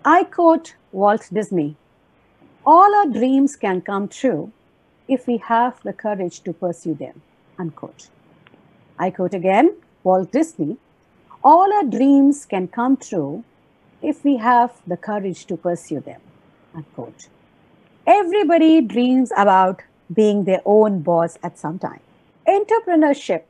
I quote Walt Disney: all our dreams can come true if we have the courage to pursue them. Unquote. I quote again Walt Disney: all our dreams can come true if we have the courage to pursue them. Unquote. Everybody dreams about being their own boss at some time. Entrepreneurship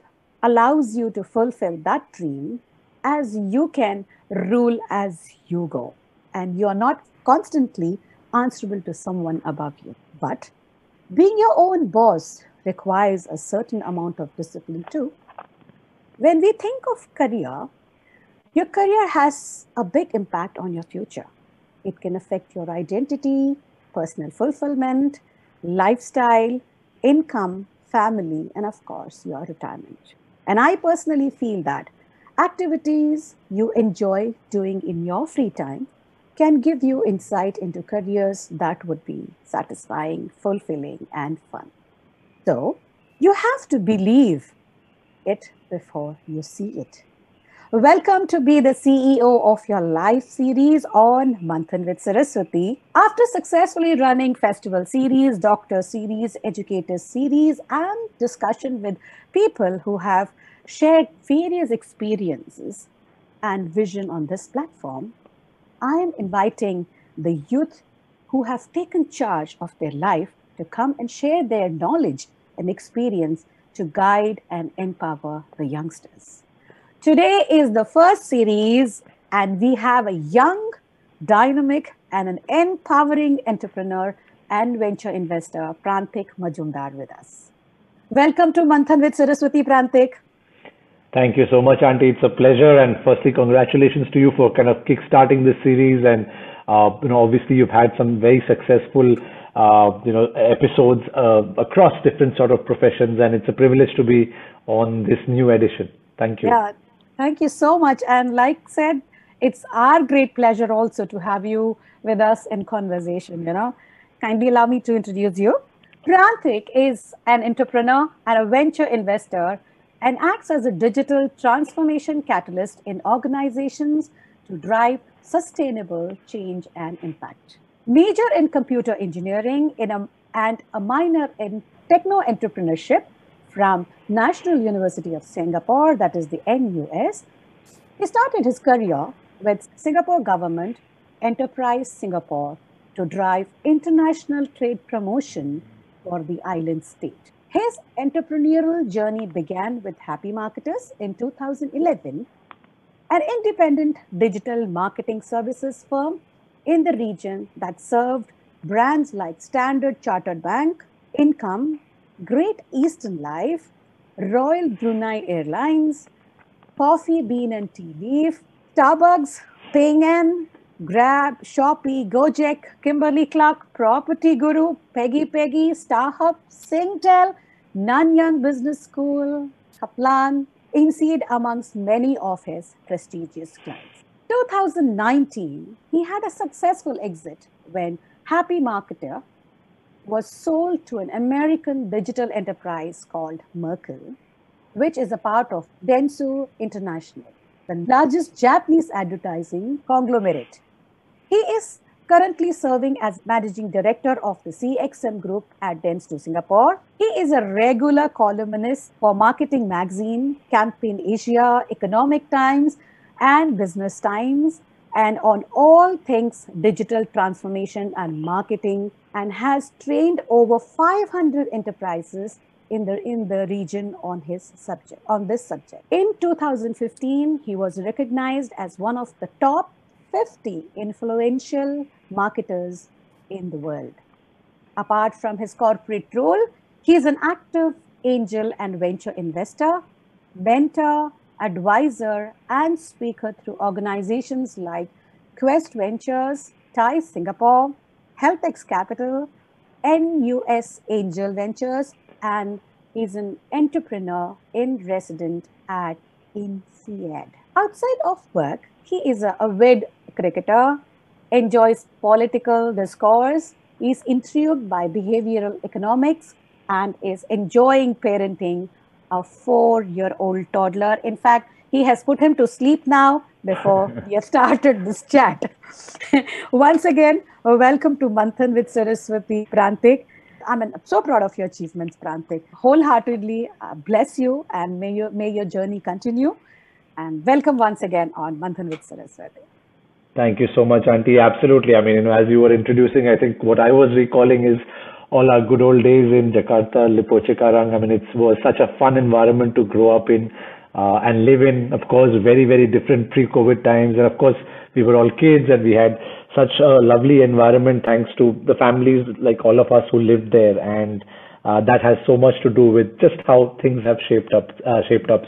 allows you to fulfill that dream as you can rule as you go. And you're not constantly answerable to someone above you. But being your own boss requires a certain amount of discipline too. When we think of career, your career has a big impact on your future. It can affect your identity, personal fulfillment, lifestyle, income, family, and of course, your retirement. And I personally feel that activities you enjoy doing in your free time can give you insight into careers that would be satisfying, fulfilling, and fun. So, you have to believe it before you see it. Welcome to be the CEO of your life series on Manthan with Saraswathi. After successfully running festival series, doctor series, educator series, and discussion with people who have shared various experiences and vision on this platform, I am inviting the youth who have taken charge of their life to come and share their knowledge and experience to guide and empower the youngsters. Today is the first series, and we have a young, dynamic, and an empowering entrepreneur and venture investor, Prantik Mazumdar, with us. Welcome to Manthan with Saraswathi, Prantik. Thank you so much, Auntie. It's a pleasure. And firstly, congratulations to you for kind of kickstarting this series. And, obviously you've had some very successful, episodes across different sort of professions. And it's a privilege to be on this new edition. Thank you. Yeah, thank you so much. And like said, it's our great pleasure also to have you with us in conversation. Kindly allow me to introduce you. Prantik is an entrepreneur and a venture investor and acts as a digital transformation catalyst in organizations to drive sustainable change and impact. Major in computer engineering and a minor in techno entrepreneurship from National University of Singapore, that is the NUS. He started his career with Singapore Government Enterprise Singapore to drive international trade promotion for the island state. His entrepreneurial journey began with Happy Marketers in 2011, an independent digital marketing services firm in the region that served brands like Standard Chartered Bank, Income, Great Eastern Life, Royal Brunei Airlines, Coffee Bean and Tea Leaf, Starbucks, Ping An, Grab, Shopee, Gojek, Kimberly Clark, Property Guru, Peggy, StarHub, Singtel, Nanyang Business School, Kaplan, Inseed, amongst many of his prestigious clients. 2019, he had a successful exit when Happy Marketer was sold to an American digital enterprise called Merkle, which is a part of Dentsu International, the largest Japanese advertising conglomerate. He is currently serving as managing director of the CXM group at Dentsu Singapore. He is a regular columnist for Marketing Magazine, Campaign Asia, Economic Times, and Business Times, and on all things digital transformation and marketing, and has trained over 500 enterprises in the region on this subject. In 2015, he was recognized as one of the top 50 influential marketers in the world. Apart from his corporate role, he is an active angel and venture investor, mentor, advisor, and speaker through organizations like Quest Ventures, TIE Singapore, HealthX Capital, NUS Angel Ventures, and is an entrepreneur in resident at INSEAD. Outside of work, he is an avid cricketer, enjoys political discourse, is intrigued by behavioral economics, and is enjoying parenting a 4-year-old toddler. In fact, he has put him to sleep now before we have started this chat. Once again, welcome to Manthan with Saraswathi, Prantik. I'm so proud of your achievements, Prantik. Wholeheartedly bless you and may your journey continue. And welcome once again on Manthan with Saraswathi. Thank you so much, Auntie. Absolutely. I mean, as you were introducing, I think what I was recalling is all our good old days in Jakarta, Lipocekarang. I mean, it was such a fun environment to grow up in and live in. Of course, very, very different pre-COVID times. And of course, we were all kids and we had such a lovely environment thanks to the families like all of us who lived there. And that has so much to do with just how things have shaped up.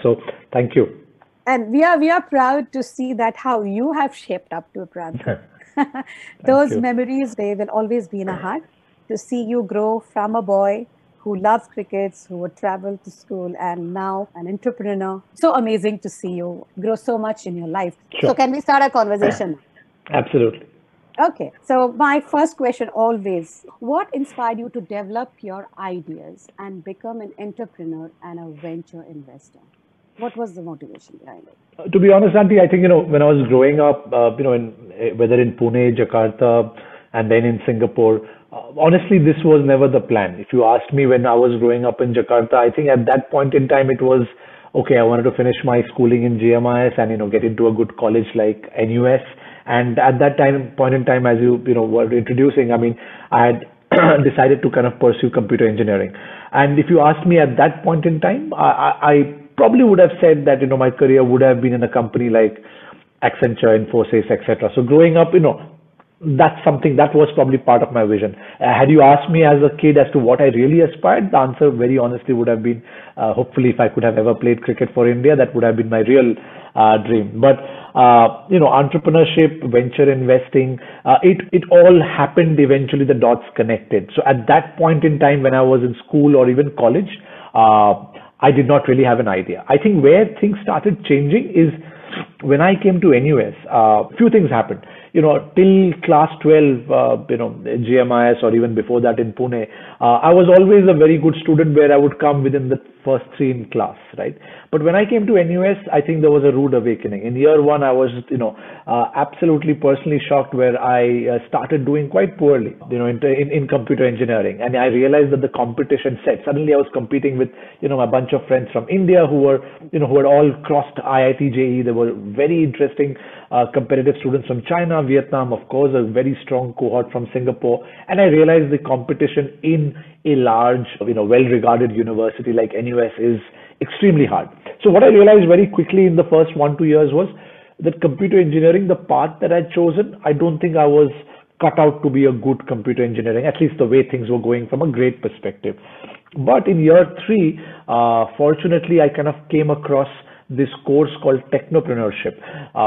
So thank you. And we are proud to see that how you have shaped up to Prantik. Thank Those you. memories, they will always be in our heart. To see you grow from a boy who loves crickets, who would travel to school, and now an entrepreneur. So amazing to see you grow so much in your life. So Sure. can we start our conversation? Absolutely. Okay. So my first question always, what inspired you to develop your ideas and become an entrepreneur and a venture investor? What was the motivation behind it? To be honest, Auntie, I think, when I was growing up, whether in Pune, Jakarta, and then in Singapore, honestly, this was never the plan. If you asked me when I was growing up in Jakarta, I think at that point in time, it was, okay, I wanted to finish my schooling in GMIS and, get into a good college like NUS. And at that point in time, as were introducing, I mean, I had decided to kind of pursue computer engineering. And if you asked me at that point in time, I probably would have said that, my career would have been in a company like Accenture, Infosys, etc. So growing up, that's something that was probably part of my vision. Had you asked me as a kid as to what I really aspired, the answer very honestly would have been, hopefully if I could have ever played cricket for India, that would have been my real dream. But, entrepreneurship, venture investing, it all happened eventually, the dots connected. So at that point in time when I was in school or even college, I did not really have an idea. I think where things started changing is when I came to NUS, few things happened. Till class 12, GMIS or even before that in Pune, I was always a very good student where I would come within the first three in class, right? But when I came to NUS, I think there was a rude awakening. In year one, I was, absolutely personally shocked where I started doing quite poorly, in computer engineering. And I realized that the competition set. Suddenly I was competing with, a bunch of friends from India who were, who had all crossed IIT JEE. There were very interesting competitive students from China, Vietnam, of course, a very strong cohort from Singapore. And I realized the competition in a large, well-regarded university like NUS is extremely hard. So what I realized very quickly in the first 1-2 years was that computer engineering, the path that I'd chosen, I don't think I was cut out to be a good computer engineering, at least the way things were going from a grade perspective. But in year three, fortunately, I kind of came across this course called technopreneurship,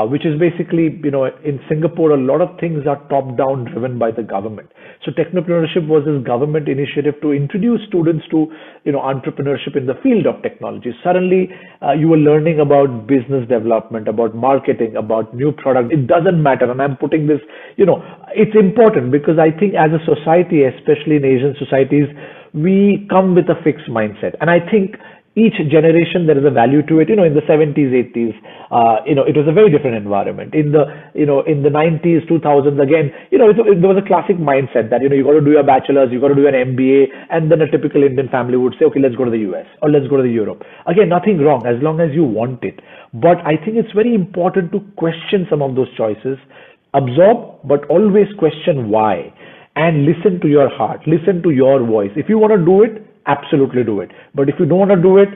which is basically, in Singapore, a lot of things are top-down driven by the government. So technopreneurship was this government initiative to introduce students to, entrepreneurship in the field of technology. Suddenly, you were learning about business development, about marketing, about new products. It doesn't matter. And I'm putting this, it's important because I think as a society, especially in Asian societies, we come with a fixed mindset. And I think each generation there is a value to it. In the 70s, 80s, it was a very different environment. In the 90s, 2000s, again, there was a classic mindset that, you got to do your bachelor's, you got to do an MBA, and then a typical Indian family would say, okay, let's go to the US or let's go to the Europe. Again, nothing wrong as long as you want it. But I think it's very important to question some of those choices, absorb, but always question why, and listen to your heart, listen to your voice. If you want to do it, absolutely do it. But if you don't want to do it,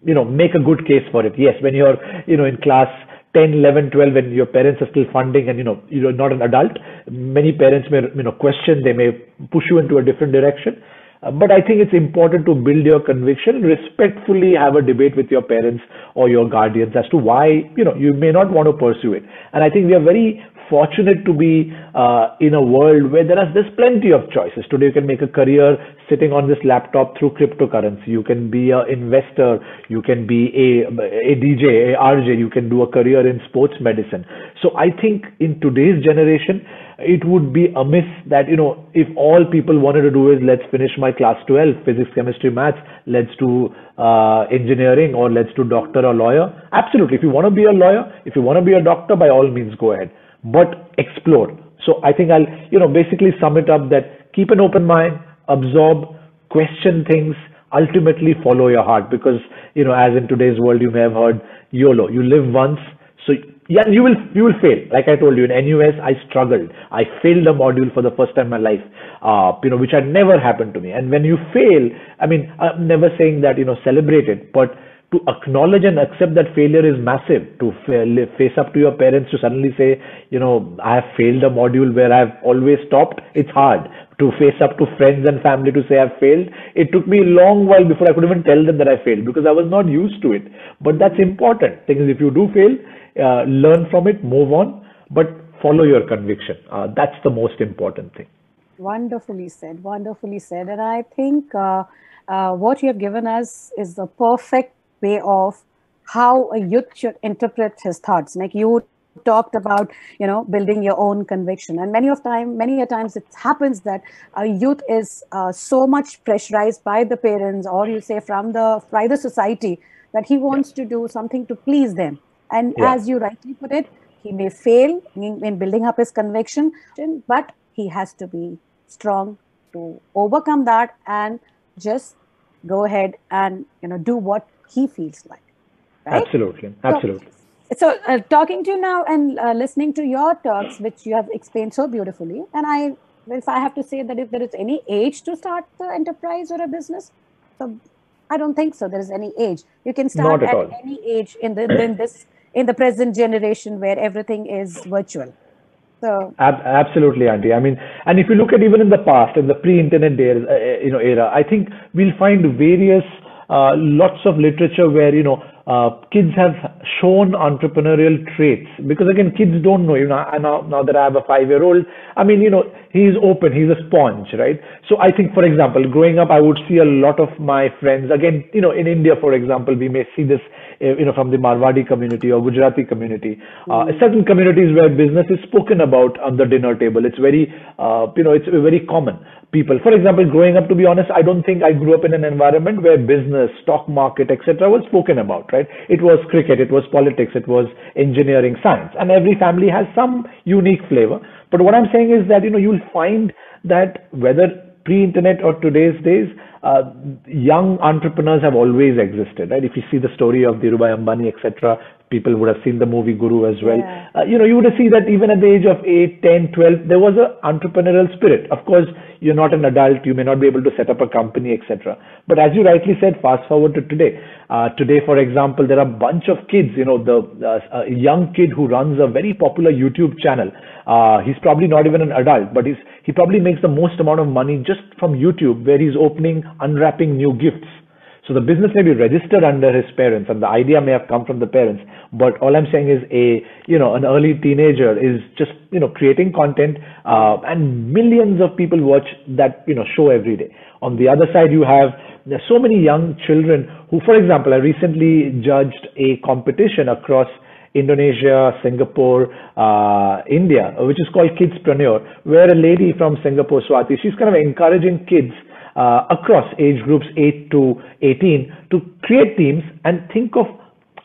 make a good case for it. Yes, when you're, in class 10, 11, 12, when your parents are still funding and, you're not an adult, many parents may, question, they may push you into a different direction. But I think it's important to build your conviction, respectfully have a debate with your parents or your guardians as to why, you may not want to pursue it. And I think we are very fortunate to be in a world where there's plenty of choices. Today you can make a career sitting on this laptop through cryptocurrency. You can be an investor. You can be a DJ, a RJ. You can do a career in sports medicine. So I think in today's generation, it would be amiss that, if all people wanted to do is let's finish my class 12, physics, chemistry, maths, let's do engineering, or let's do doctor or lawyer. Absolutely. If you want to be a lawyer, if you want to be a doctor, by all means go ahead, but explore. So I think I'll, basically sum it up that keep an open mind, absorb, question things, ultimately follow your heart, because, as in today's world, you may have heard YOLO, you live once. So yeah, you will fail. Like I told you, in NUS, I struggled. I failed a module for the first time in my life, which had never happened to me. And when you fail, I mean, I'm never saying that, celebrate it, but to acknowledge and accept that failure is massive. To face up to your parents, to suddenly say, I have failed a module where I've always topped, it's hard. To face up to friends and family to say I've failed, it took me a long while before I could even tell them that I failed, because I was not used to it. But that's important. Thing is, if you do fail, learn from it, move on, but follow your conviction. That's the most important thing. Wonderfully said. Wonderfully said. And I think what you have given us is the perfect way of how a youth should interpret his thoughts. Like you talked about, building your own conviction. And many a times it happens that a youth is so much pressurized by the parents, or you say by the society, that he wants to do something to please them. And as you rightly put it, he may fail in building up his conviction, but he has to be strong to overcome that and just go ahead and do what he feels like. Right? Absolutely. So talking to you now and listening to your talks, which you have explained so beautifully, and if I have to say that if there is any age to start the enterprise or a business, so I don't think so. There is any age. You can start at any age in the present generation where everything is virtual. So absolutely, Auntie. I mean, and if you look at even in the past, in the pre-internet era, I think we'll find various lots of literature where kids have shown entrepreneurial traits, because again, kids don't know. Now that I have a 5-year-old, I mean, he's open, he's a sponge, right? So I think, for example, growing up, I would see a lot of my friends. Again, in India, for example, we may see this, from the Marwadi community or Gujarati community, certain communities where business is spoken about on the dinner table. It's very, it's very common. People, for example, growing up, to be honest, I don't think I grew up in an environment where business, stock market, etc. was spoken about, right? It was cricket, it was politics, it was engineering, science, and every family has some unique flavor. But what I'm saying is that, you'll find that whether pre-internet or today's days, young entrepreneurs have always existed, right? If you see the story of Dhirubhai Ambani, etc., people would have seen the movie Guru as well. Yeah. You would have seen that even at the age of 8, 10, 12, there was an entrepreneurial spirit. Of course, you're not an adult, you may not be able to set up a company, etc. But as you rightly said, fast forward to today. Today, for example, there are a bunch of kids, a young kid who runs a very popular YouTube channel. He's probably not even an adult, but he probably makes the most amount of money just from YouTube, where he's unwrapping new gifts. So the business may be registered under his parents, and the idea may have come from the parents. But all I'm saying is an early teenager is just, creating content, and millions of people watch that, show every day. On the other side, there's so many young children who, for example, I recently judged a competition across Indonesia, Singapore, India, which is called Kidspreneur, where a lady from Singapore, Swati, she's kind of encouraging kids across age groups 8 to 18 to create teams and think of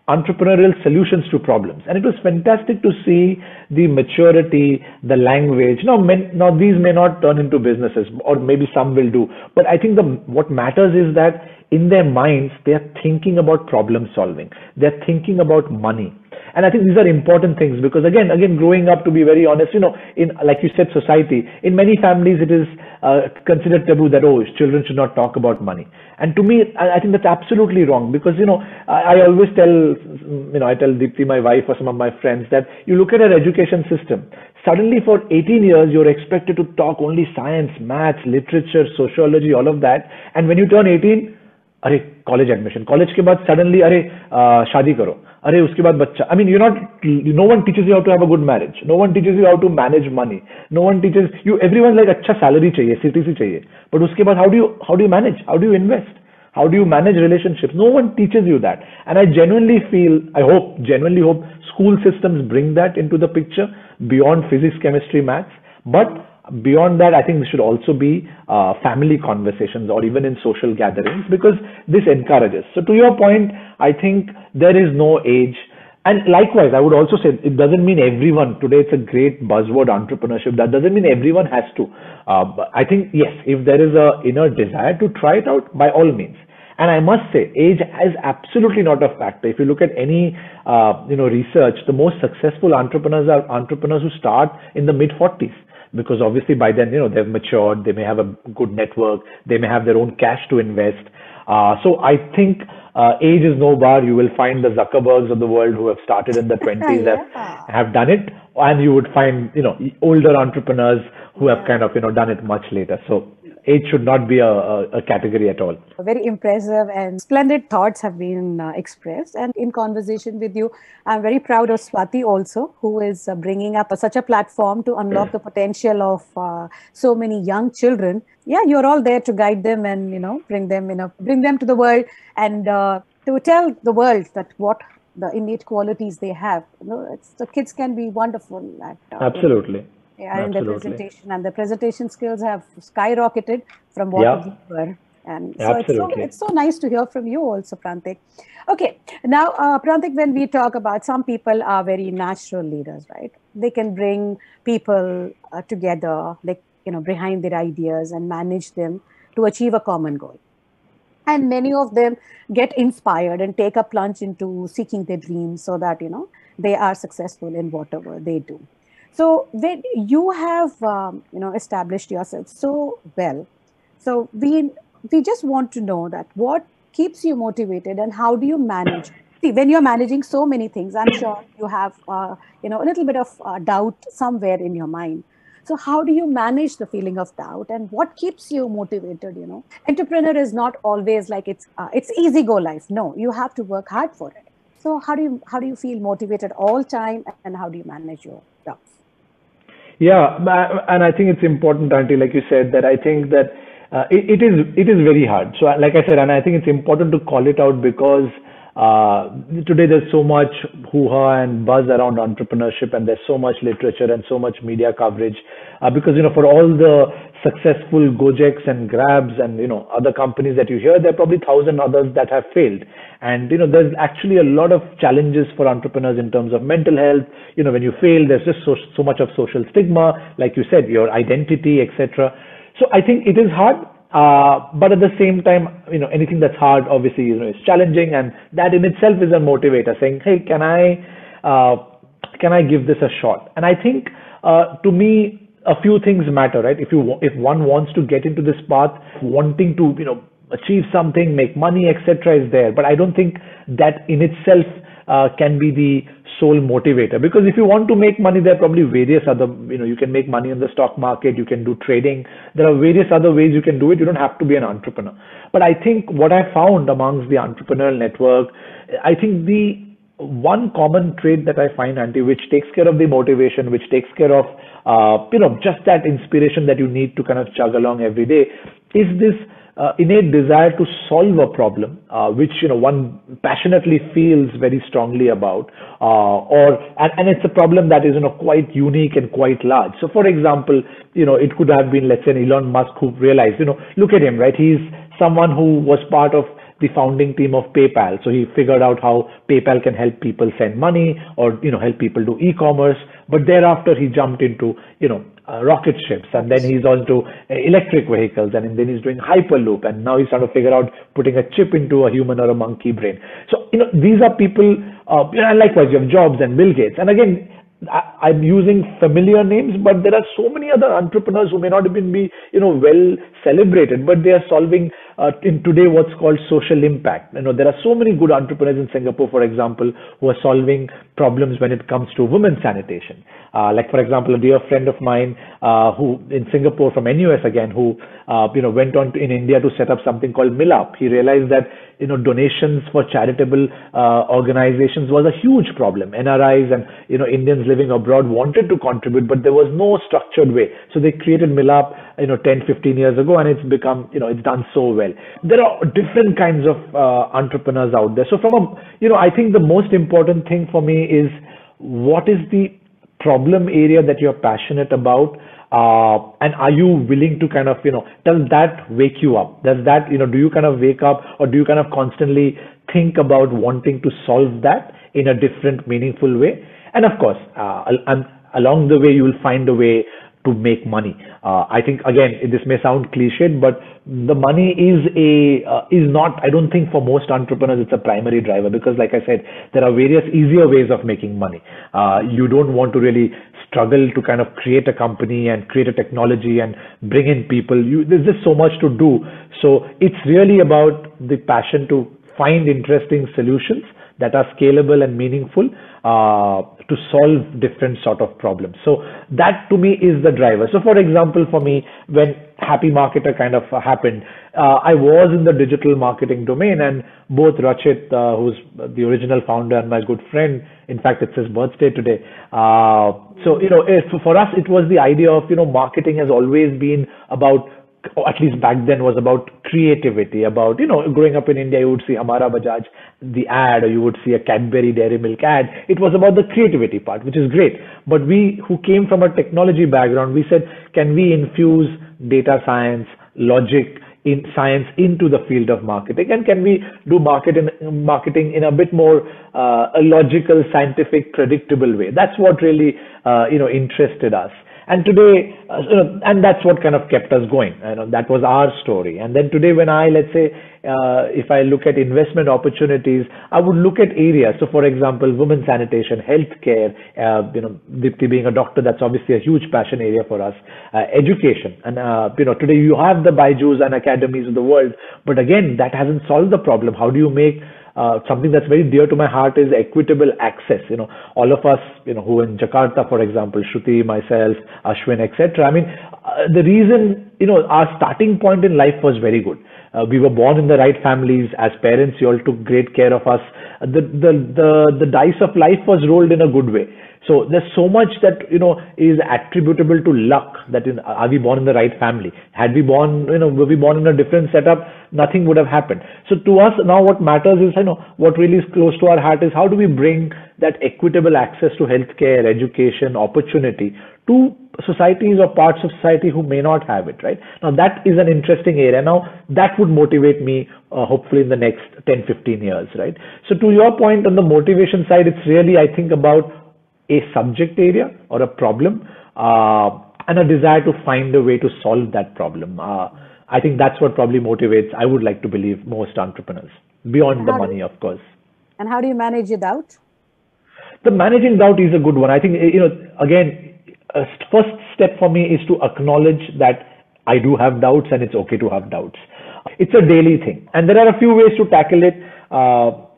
entrepreneurial solutions to problems. And it was fantastic to see the maturity, the language. Now these may not turn into businesses, or maybe some will do, but I think what matters is that in their minds, they are thinking about problem solving. They're thinking about money. And I think these are important things, because again, growing up, to be very honest, in, like you said, society, in many families, it is considered taboo that, children should not talk about money. And to me, I think that's absolutely wrong, because, I always tell, I tell Deepthi, my wife, or some of my friends, that you look at our education system, suddenly for 18 years, you're expected to talk only science, maths, literature, sociology, all of that. And when you turn 18, college admission, college के बाद suddenly शादी करो, उसके बाद बच्चा. I mean, no one teaches you how to have a good marriage. No one teaches you how to manage money. No one teaches you. Everyone's like अच्छा salary चाहिए, CTC चाहिए. But उसके बाद how do you manage? How do you invest? How do you manage relationships? No one teaches you that. And I genuinely hope school systems bring that into the picture beyond physics, chemistry, maths. But beyond that, I think there should also be family conversations or even in social gatherings, because this encourages. So to your point, I think there is no age. And likewise, I would also say it doesn't mean everyone. Today, it's a great buzzword, entrepreneurship. That doesn't mean everyone has to. But I think, yes, if there is a inner desire to try it out, by all means. And I must say, age is absolutely not a factor. If you look at any, research, the most successful entrepreneurs are entrepreneurs who start in the mid 40s, because obviously by then, they've matured, they may have a good network, they may have their own cash to invest. So I think age is no bar. You will find the Zuckerbergs of the world who have started in the 20s Yeah. have done it, and you would find older entrepreneurs who have Yeah. kind of done it much later. So age should not be a category at all. Very impressive and splendid thoughts have been expressed. And in conversation with you, I'm very proud of Swati also, who is bringing up such a platform to unlock the potential of so many young children. Yeah, you're all there to guide them and bring them to the world and to tell the world that what the innate qualities they have. The kids can be wonderful at Absolutely. and their Absolutely. presentation, and their presentation skills have skyrocketed from what Yeah, we were. And so absolutely. it's so nice to hear from you also, Prantik. Okay, now Prantik, when we talk about, some people are very natural leaders, right? They can bring people together, like behind their ideas and manage them to achieve a common goal. And many of them get inspired and take a plunge into seeking their dreams so that they are successful in whatever they do. So when you have established yourself so well, so we just want to know that what keeps you motivated and how do you manage. See, when you're managing so many things, I'm sure you have a little bit of doubt somewhere in your mind. So how do you manage the feeling of doubt, and what keeps you motivated? Entrepreneur is not always like it's easy go life. No, you have to work hard for it. So how do you feel motivated all time, and how do you manage your doubts? Yeah, and I think it's important, Auntie, like you said, that I think that it is very hard. So, like I said, and I think it's important to call it out, because today there's so much hoo-ha and buzz around entrepreneurship, and there's so much literature and so much media coverage. Because for all the successful Gojeks and Grabs and other companies that you hear, there are probably thousand others that have failed. And there's actually a lot of challenges for entrepreneurs in terms of mental health. When you fail, there's just so much of social stigma, like you said, your identity, etc. So I think it is hard, but at the same time, anything that's hard, obviously, is challenging, and that in itself is a motivator. Saying, hey, can I give this a shot? And I think, to me, a few things matter, right? If one wants to get into this path, wanting to achieve something, make money, etc., is there. But I don't think that in itself can be the sole motivator, because if you want to make money, there are probably various other, you can make money in the stock market, you can do trading, there are various other ways you can do it. You don't have to be an entrepreneur. But I think what I found amongst the entrepreneurial network, I think the one common trait that I find, Auntie, which takes care of the motivation, which takes care of just that inspiration that you need to kind of chug along every day, is this innate desire to solve a problem, which one passionately feels very strongly about, and it's a problem that is quite unique and quite large. So, for example, it could have been, let's say, Elon Musk, who realized, look at him, right? He's someone who was part of the founding team of PayPal. So he figured out how PayPal can help people send money, or help people do e-commerce. But thereafter he jumped into rocket ships, and then he's on to electric vehicles, and then he's doing hyperloop, and now he's trying to figure out putting a chip into a human or a monkey brain. So these are people. And likewise, you have Jobs and Bill Gates, and again, I'm using familiar names, but there are so many other entrepreneurs who may not even be, well celebrated, but they are solving in today what's called social impact. There are so many good entrepreneurs in Singapore, for example, who are solving problems when it comes to women's sanitation. Like, for example, a dear friend of mine who in Singapore from MWS again, who went on in India to set up something called Milap. He realized that donations for charitable organizations was a huge problem. NRIs and Indians living abroad wanted to contribute, but there was no structured way. So they created Milap 10, 15 years ago, and it's become it's done so well. There are different kinds of entrepreneurs out there. So from I think the most important thing for me is, what is the problem area that you're passionate about? And are you willing to kind of, does that wake you up? Does that, do you kind of wake up, or do you kind of constantly think about wanting to solve that in a different, meaningful way? And of course, along the way, you will find a way to make money. I think, again, this may sound cliched, but the money is not, I don't think for most entrepreneurs it's a primary driver, because like I said, there are various easier ways of making money. You don't want to really struggle to kind of create a company and create a technology and bring in people. There's just so much to do. So it's really about the passion to find interesting solutions that are scalable and meaningful, to solve different sort of problems. So that to me is the driver. So for example, for me, when Happy Marketer kind of happened, I was in the digital marketing domain, and both Rachit, who's the original founder and my good friend, in fact, it's his birthday today. So, for us, it was the idea of, marketing has always been about, or at least back then, was about creativity, about, growing up in India, you would see Hamara Bajaj, the ad, or you would see a Cadbury Dairy Milk ad. It was about the creativity part, which is great. But we who came from a technology background, we said, can we infuse data science, logic, in science into the field of marketing, and can we do marketing in a bit more a logical, scientific, predictable way? That's what really interested us. And today, and that's what kind of kept us going. That was our story. And then today, when let's say, if I look at investment opportunities, I would look at areas. So, for example, women's sanitation, healthcare, Dipti being a doctor, that's obviously a huge passion area for us. Education, and today you have the Byju's and academies of the world, but again, that hasn't solved the problem. How do you make something that's very dear to my heart is equitable access. All of us, who in Jakarta, for example, Shruti, myself, Ashwin, etc. I mean, the reason, our starting point in life was very good. We were born in the right families. As parents, you all took great care of us. The dice of life was rolled in a good way. So there's so much that, is attributable to luck, that are we born in the right family? Had we born, were we born in a different setup, nothing would have happened. So to us now what matters is, what really is close to our heart is how do we bring that equitable access to healthcare, education, opportunity to societies or parts of society who may not have it, right? Now that is an interesting area. Now that would motivate me, hopefully in the next 10, 15 years, right? So to your point on the motivation side, it's really, I think, about a subject area or a problem, and a desire to find a way to solve that problem. I think that's what probably motivates, I would like to believe, most entrepreneurs, beyond the money, of course. And how do you manage your doubt? The managing doubt is a good one. I think, again, first step for me is to acknowledge that I do have doubts, and it's okay to have doubts. It's a daily thing, and there are a few ways to tackle it.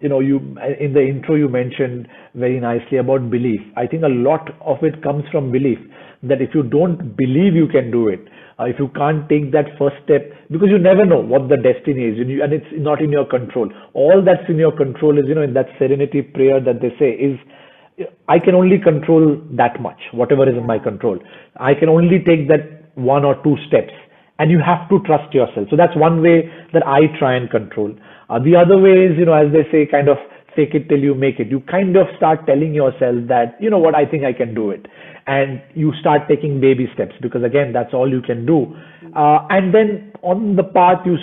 You in the intro you mentioned very nicely about belief. I think a lot of it comes from belief, that if you don't believe you can do it, if you can't take that first step, because you never know what the destiny is, and it's not in your control. All that's in your control is, in that serenity prayer that they say is, I can only control that much, whatever is in my control. I can only take that 1 or 2 steps, and you have to trust yourself. So that's one way that I try and control. The other way is, as they say, kind of fake it till you make it. You kind of start telling yourself that, what, I think I can do it. And you start taking baby steps, because again, that's all you can do. And then on the path, you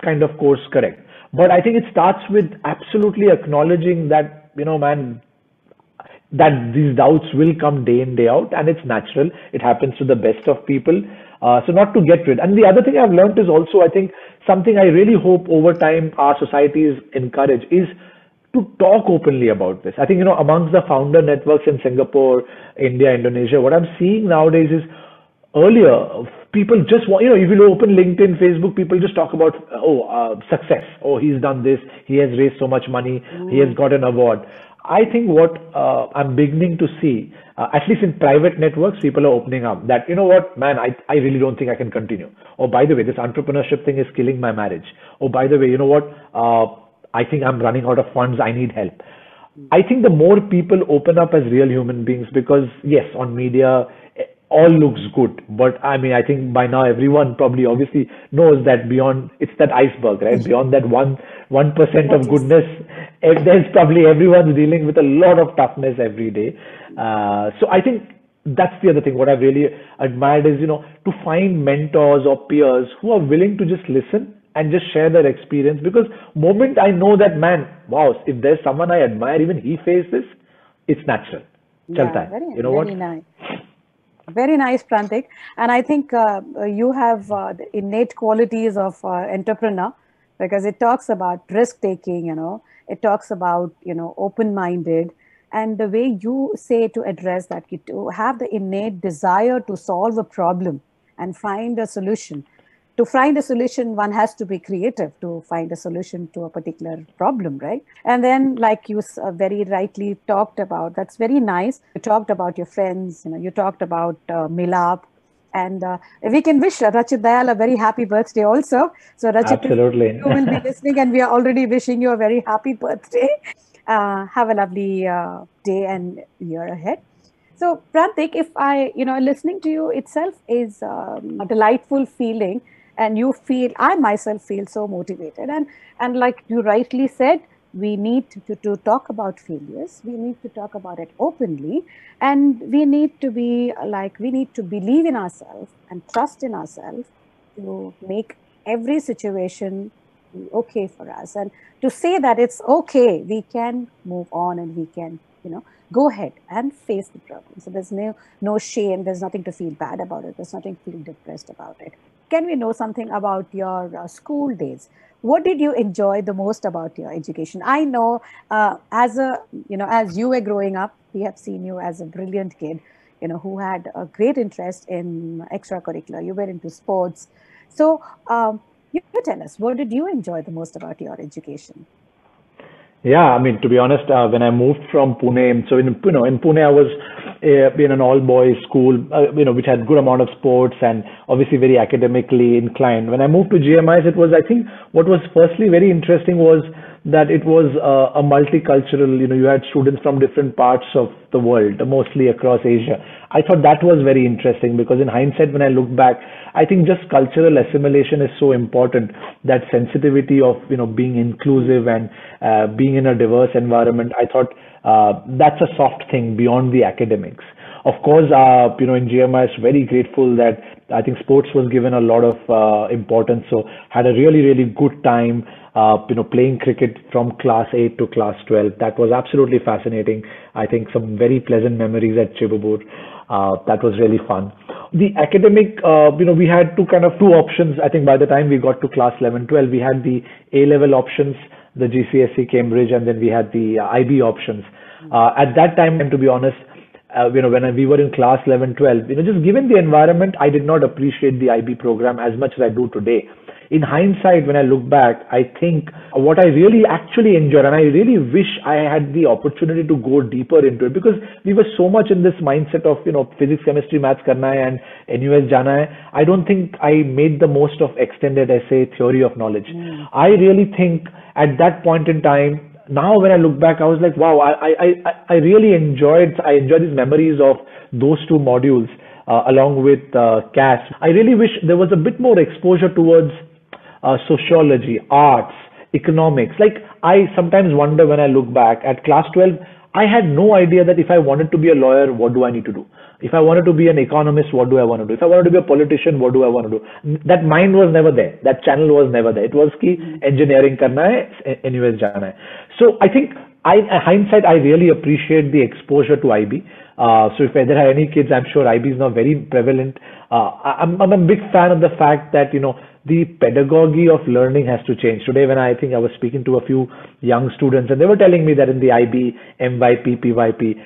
kind of course correct. But I think it starts with absolutely acknowledging that, that these doubts will come day in, day out, and it's natural. It happens to the best of people. So not to get rid. And the other thing I've learned is also, I think, something I really hope over time our societies encourage is to talk openly about this. I think, amongst the founder networks in Singapore, India, Indonesia, what I'm seeing nowadays is, earlier, people just want, if you open LinkedIn, Facebook, people just talk about, success. Oh, he's done this. He has raised so much money. He has got an award. I think what I'm beginning to see, at least in private networks, people are opening up that, what, man, I really don't think I can continue. Oh, by the way, this entrepreneurship thing is killing my marriage. Oh, by the way, what, I think I'm running out of funds. I need help. I think the more people open up as real human beings, because yes, on media, all looks good. But I mean, I think by now everyone probably obviously knows that beyond, it's that iceberg, right? Beyond that 1% of goodness, there's probably everyone's dealing with a lot of toughness every day. So I think that's the other thing. What I've really admired is, to find mentors or peers who are willing to just listen and just share their experience. Because moment I know that, man, wow, if there's someone I admire, even he faced this, it's natural. Chalta Yeah, hai. very, You know what? very nice. Very nice, Prantik. And I think you have the innate qualities of entrepreneur because it talks about risk taking, it talks about, open-minded. And the way you say to address that, to have the innate desire to solve a problem and find a solution. To find a solution, one has to be creative to find a solution to a particular problem, right? And then, like you very rightly talked about, that's very nice. You talked about your friends, you talked about Milap. And we can wish Rachit Dayal a very happy birthday also. So, Rachit, Absolutely. you will be listening, and we are already wishing you a very happy birthday. Have a lovely day and year ahead. So, Prantik, if listening to you itself is a delightful feeling, and you feel, I myself feel so motivated. And like you rightly said, we need to talk about failures. We need to talk about it openly. And we need to be we need to believe in ourselves and trust in ourselves to make every situation okay for us. And to say that it's okay, we can move on and we can, go ahead and face the problem. So there's no shame. There's nothing to feel bad about it. There's nothing to feel depressed about it. Can we know something about your school days? What did you enjoy the most about your education? I know as you were growing up, we have seen you as a brilliant kid, who had a great interest in extracurricular. You were into sports. So you tell us, what did you enjoy the most about your education? Yeah, I mean, to be honest, when I moved from Pune, so in Pune, I was in an all-boys school, which had good amount of sports and obviously very academically inclined. When I moved to GMIS, it was, I think, what was firstly very interesting was that it was a multicultural. You had students from different parts of the world, mostly across Asia. I thought that was very interesting because in hindsight, when I look back, I think just cultural assimilation is so important. That sensitivity of being inclusive and being in a diverse environment. I thought that's a soft thing beyond the academics. Of course, in GMI, it's very grateful that I think sports was given a lot of importance. So had a really, really good time, playing cricket from class 8 to class 12. That was absolutely fascinating. I think some very pleasant memories at Chibabur. That was really fun. The academic, we had two options. I think by the time we got to class 11, 12, we had the A level options, the GCSE Cambridge, and then we had the IB options. At that time, to be honest, when we were in class 11, 12, just given the environment, I did not appreciate the IB program as much as I do today. In hindsight, when I look back, I think what I really actually enjoyed, and I really wish I had the opportunity to go deeper into it, because we were so much in this mindset of, physics, chemistry, maths karna hai and NUS jana hai. I don't think I made the most of extended essay theory of knowledge. I really think at that point in time, now when I look back, I was like, wow, I really enjoyed these memories of those two modules along with CAS. I really wish there was a bit more exposure towards sociology, arts, economics. Like, I sometimes wonder when I look back at class 12, I had no idea that if I wanted to be a lawyer, what do I need to do? If I wanted to be an economist, what do I want to do? If I wanted to be a politician, what do I want to do? That mind was never there. That channel was never there. It was ki engineering karna hai, anyways jana hai. So I think hindsight, I really appreciate the exposure to IB. So if there are any kids, I'm sure IB is now very prevalent. I'm a big fan of the fact that, the pedagogy of learning has to change. Today, when I think I was speaking to a few young students, and they were telling me that in the IB, MYP, PYP,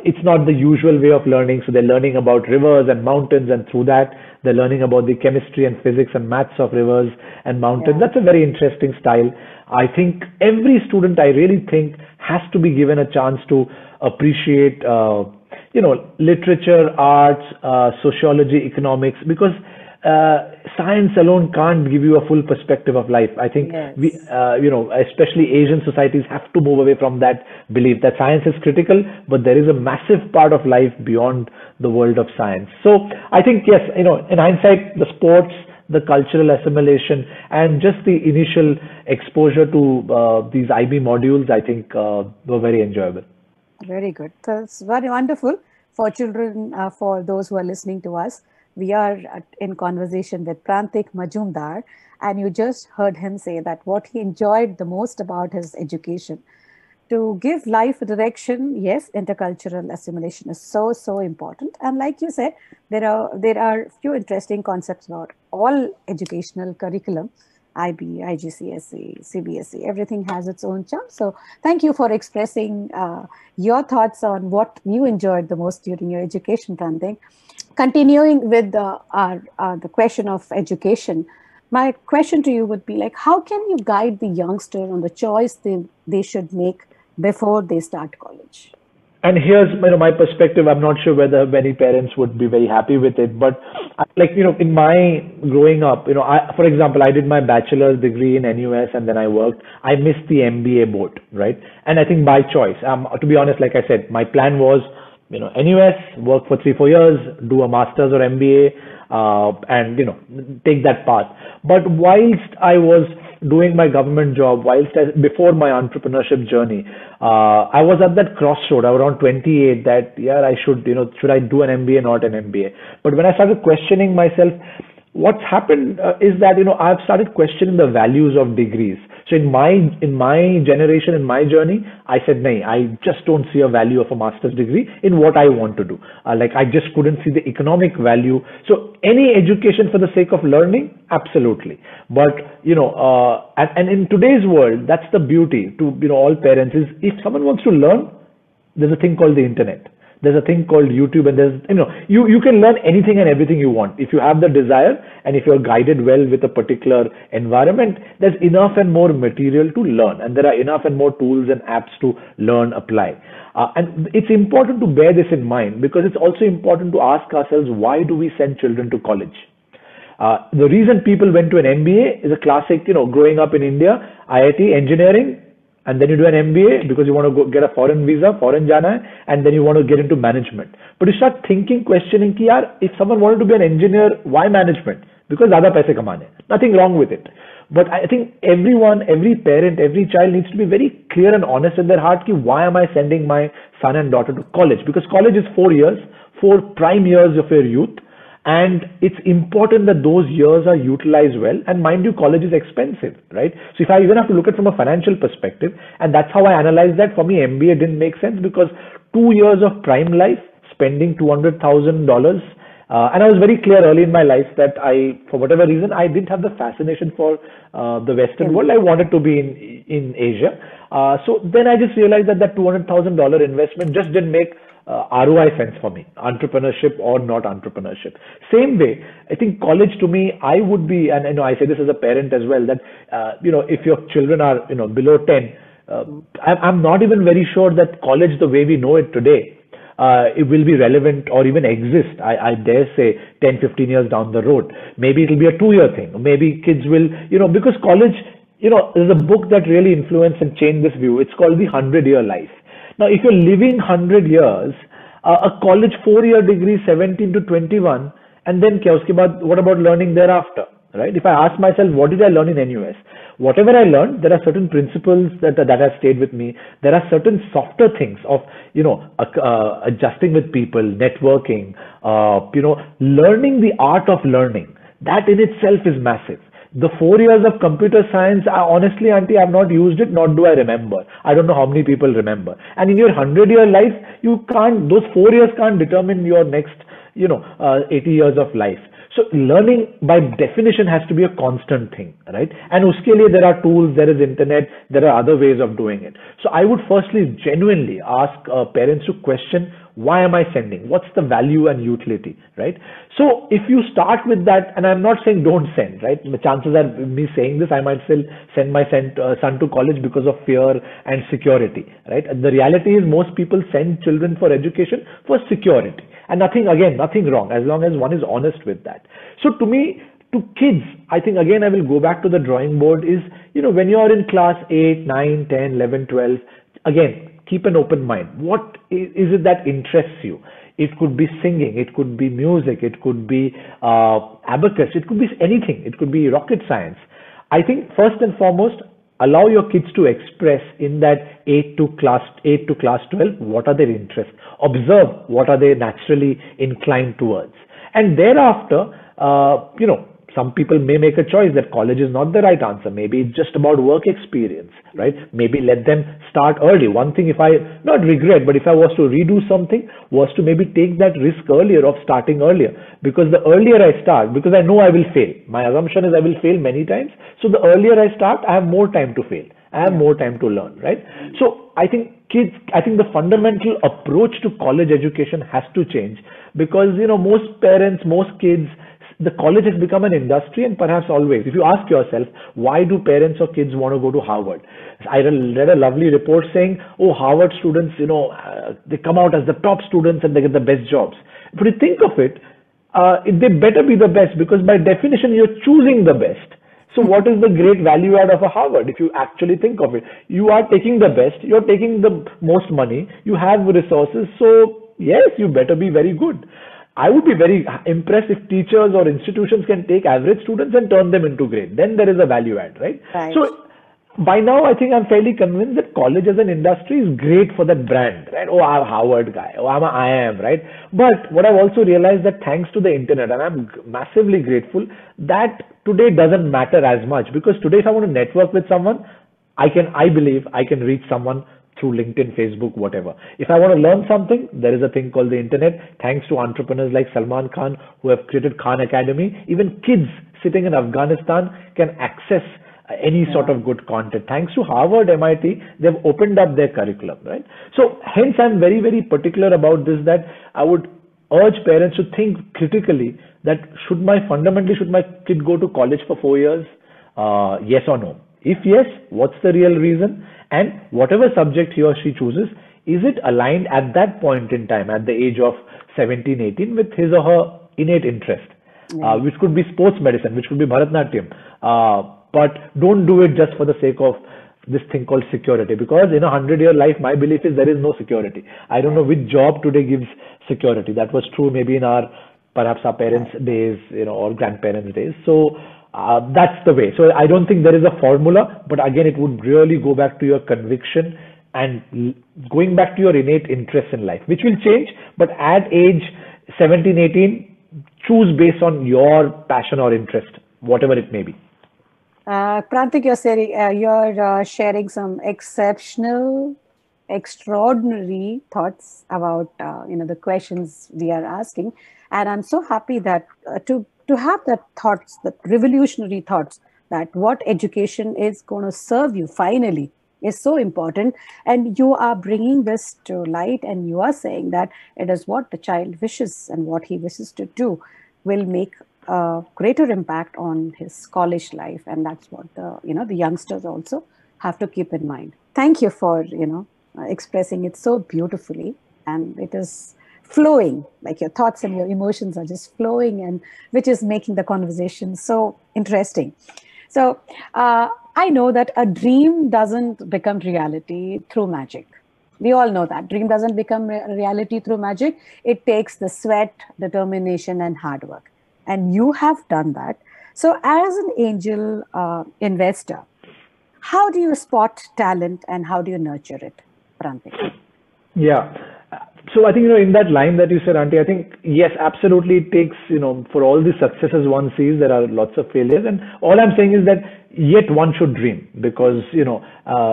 it's not the usual way of learning. So they're learning about rivers and mountains, and through that, they're learning about the chemistry and physics and maths of rivers and mountains. Yeah. That's a very interesting style. I think every student, I really think, has to be given a chance to appreciate, literature, arts, sociology, economics, because science alone can't give you a full perspective of life. I think we, Yes. especially Asian societies, have to move away from that belief that science is critical, but there is a massive part of life beyond the world of science. So I think, yes, in hindsight, the sports, the cultural assimilation, and just the initial exposure to these IB modules, I think were very enjoyable. Very good. That's very wonderful. For children, for those who are listening to us, we are in conversation with Prantik Mazumdar, and you just heard him say that what he enjoyed the most about his education. To give life a direction, yes, intercultural assimilation is so, so important. And like you said, there are few interesting concepts about all educational curriculum, IB, IGCSE, CBSE, everything has its own charm. So thank you for expressing your thoughts on what you enjoyed the most during your education, Prantik. Continuing with the question of education, my question to you would be like, how can you guide the youngster on the choice they should make before they start college? And here's my perspective. I'm not sure whether many parents would be very happy with it, but like in my growing up, for example, I did my bachelor's degree in NUS and then I worked. I missed the MBA boat, right? And I think by choice. To be honest, like I said, my plan was NUS, work for 3-4 years, do a master's or MBA, and take that path. But whilst I was doing my government job, before my entrepreneurship journey, I was at that crossroad around 28 that I should I do an MBA, not an MBA. But when I started questioning myself, what's happened is that I've started questioning the values of degrees. So in my generation, in my journey, I said, "Nahi, I just don't see a value of a master's degree in what I want to do. Like I just couldn't see the economic value. So any education for the sake of learning, absolutely. But and in today's world, that's the beauty to all parents is if someone wants to learn, there's a thing called the internet. There's a thing called YouTube, and there's you can learn anything and everything you want if you have the desire and if you're guided well with a particular environment. There's enough and more material to learn, and there are enough and more tools and apps to learn, apply. And it's important to bear this in mind because it's also important to ask ourselves, why do we send children to college? The reason people went to an MBA is a classic, growing up in India, IIT, engineering, and then you do an MBA because you want to go get a foreign visa, foreign jana hai, and then you want to get into management. But you start thinking, questioning, ki yaar, if someone wanted to be an engineer, why management? Because zyada paise kamane. Nothing wrong with it. But I think everyone, every parent, every child needs to be very clear and honest in their heart, ki why am I sending my son and daughter to college? Because college is 4 years, 4 prime years of your youth. And it's important that those years are utilized well. And mind you, college is expensive, right? So if I even have to look at it from a financial perspective, and that's how I analyze that, for me, MBA didn't make sense because 2 years of prime life, spending $200,000, and I was very clear early in my life that for whatever reason, I didn't have the fascination for the Western world. I wanted to be in Asia. So then I just realized that $200,000 investment just didn't make ROI sense for me, entrepreneurship or not entrepreneurship. Same way, I think college to me, I would be, and I say this as a parent as well, that if your children are below 10, I'm not even very sure that college, the way we know it today, it will be relevant or even exist. I dare say 10-15 years down the road. Maybe it'll be a 2-year thing. Maybe kids will, because college, there's a book that really influenced and changed this view. It's called The 100-Year Life. Now, if you're living 100 years, a college 4-year degree, 17 to 21, and then what about learning thereafter, right? If I ask myself, what did I learn in NUS? Whatever I learned, there are certain principles that have stayed with me. There are certain softer things of, adjusting with people, networking, learning the art of learning. That in itself is massive. The 4 years of computer science, honestly, Auntie, I've not used it, nor do I remember. I don't know how many people remember. And in your 100-year life, those 4 years can't determine your next, 80 years of life. So learning by definition has to be a constant thing, right? And uske liye there are tools, there is internet, there are other ways of doing it. So I would firstly genuinely ask parents to question, why am I sending? What's the value and utility, right? So if you start with that, and I'm not saying don't send, right? The chances are me saying this, I might still send my son to college because of fear and security, right? And the reality is most people send children for education for security. And nothing wrong, as long as one is honest with that. So to me, to kids, I think again, I will go back to the drawing board is, when you are in class 8, 9, 10, 11, 12, again, keep an open mind. What is it that interests you? It could be singing, it could be music, it could be abacus, it could be anything. It could be rocket science. I think first and foremost, allow your kids to express in that 8 to class 12 what are their interests, observe what are they naturally inclined towards, and thereafter, some people may make a choice that college is not the right answer. Maybe it's just about work experience, right? Maybe let them start early. One thing, if I not regret, but if I was to redo something, was to maybe take that risk earlier of starting earlier. Because the earlier I start, because I know I will fail. My assumption is I will fail many times. So the earlier I start, I have more time to fail. I have more time to learn, right? So I think the fundamental approach to college education has to change, because most parents, most kids, the college has become an industry. And perhaps always, if you ask yourself, why do parents or kids want to go to Harvard? I read a lovely report saying, oh, Harvard students, they come out as the top students and they get the best jobs. But you think of it, they better be the best, because by definition you're choosing the best. So what is the great value add of a Harvard? If you actually think of it, you are taking the best, you're taking the most money, you have resources. So yes, you better be very good. I would be very impressed if teachers or institutions can take average students and turn them into great. Then there is a value add, right? So by now, I think I'm fairly convinced that college as an industry is great for that brand, right? Oh, I'm a Harvard guy. Oh, I'm a IIM, right? But what I've also realized that thanks to the internet, and I'm massively grateful, that today doesn't matter as much, because today if I want to network with someone, I believe I can reach someone through LinkedIn, Facebook, whatever. If I want to learn something, there is a thing called the internet. Thanks to entrepreneurs like Salman Khan, who have created Khan Academy, even kids sitting in Afghanistan can access any sort of good content. Thanks to Harvard, MIT, they've opened up their curriculum, right? So hence I'm very, very particular about this, that I would urge parents to think critically that should my kid go to college for 4 years? Yes or no? If yes, what's the real reason? And whatever subject he or she chooses, is it aligned at that point in time, at the age of 17, 18, with his or her innate interest, which could be sports medicine, which could be Bharatnatyam. But don't do it just for the sake of this thing called security, because in a 100-year life, my belief is there is no security. I don't know which job today gives security. That was true maybe in perhaps our parents' days, or grandparents' days. So that's the way. So I don't think there is a formula, but again, it would really go back to your conviction and going back to your innate interest in life, which will change. But at age 17, 18, choose based on your passion or interest, whatever it may be. Prantik, you're sharing some extraordinary thoughts about the questions we are asking, and I'm so happy that to have that thoughts, that revolutionary thoughts, that what education is going to serve you finally is so important, and you are bringing this to light, and you are saying that it is what the child wishes and what he wishes to do will make a greater impact on his college life, and that's what the youngsters also have to keep in mind. Thank you for expressing it so beautifully, and it is flowing, like your thoughts and your emotions are just flowing, and which is making the conversation so interesting. So I know that a dream doesn't become reality through magic. We all know that dream doesn't become reality through magic. It takes the sweat, determination, and hard work. And you have done that. So as an angel investor, how do you spot talent and how do you nurture it, Prantik? Yeah. So I think, in that line that you said, Auntie, I think, yes, absolutely it takes, for all the successes one sees, there are lots of failures. And all I'm saying is that yet one should dream, because,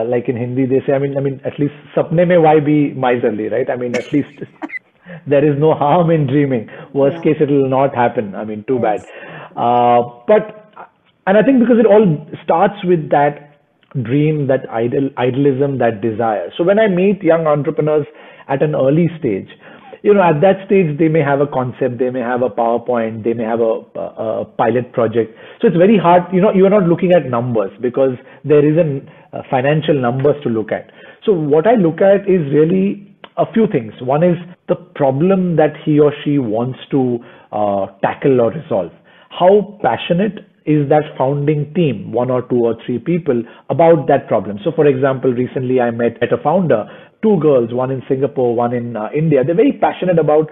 like in Hindi, they say, I mean, at least sapne mein why be miserly, right? I mean, at least there is no harm in dreaming. Worst case, it will not happen. I mean, too bad. And I think because it all starts with that dream, that idealism, that desire. So when I meet young entrepreneurs at an early stage, at that stage, they may have a concept, they may have a PowerPoint, they may have a pilot project. So it's very hard, you are not looking at numbers, because there isn't financial numbers to look at. So what I look at is really a few things. One is the problem that he or she wants to tackle or resolve. How passionate is that founding team, 1 or 2 or 3 people, about that problem? So for example, recently I met a founder two girls, one in Singapore, one in India. They're very passionate about.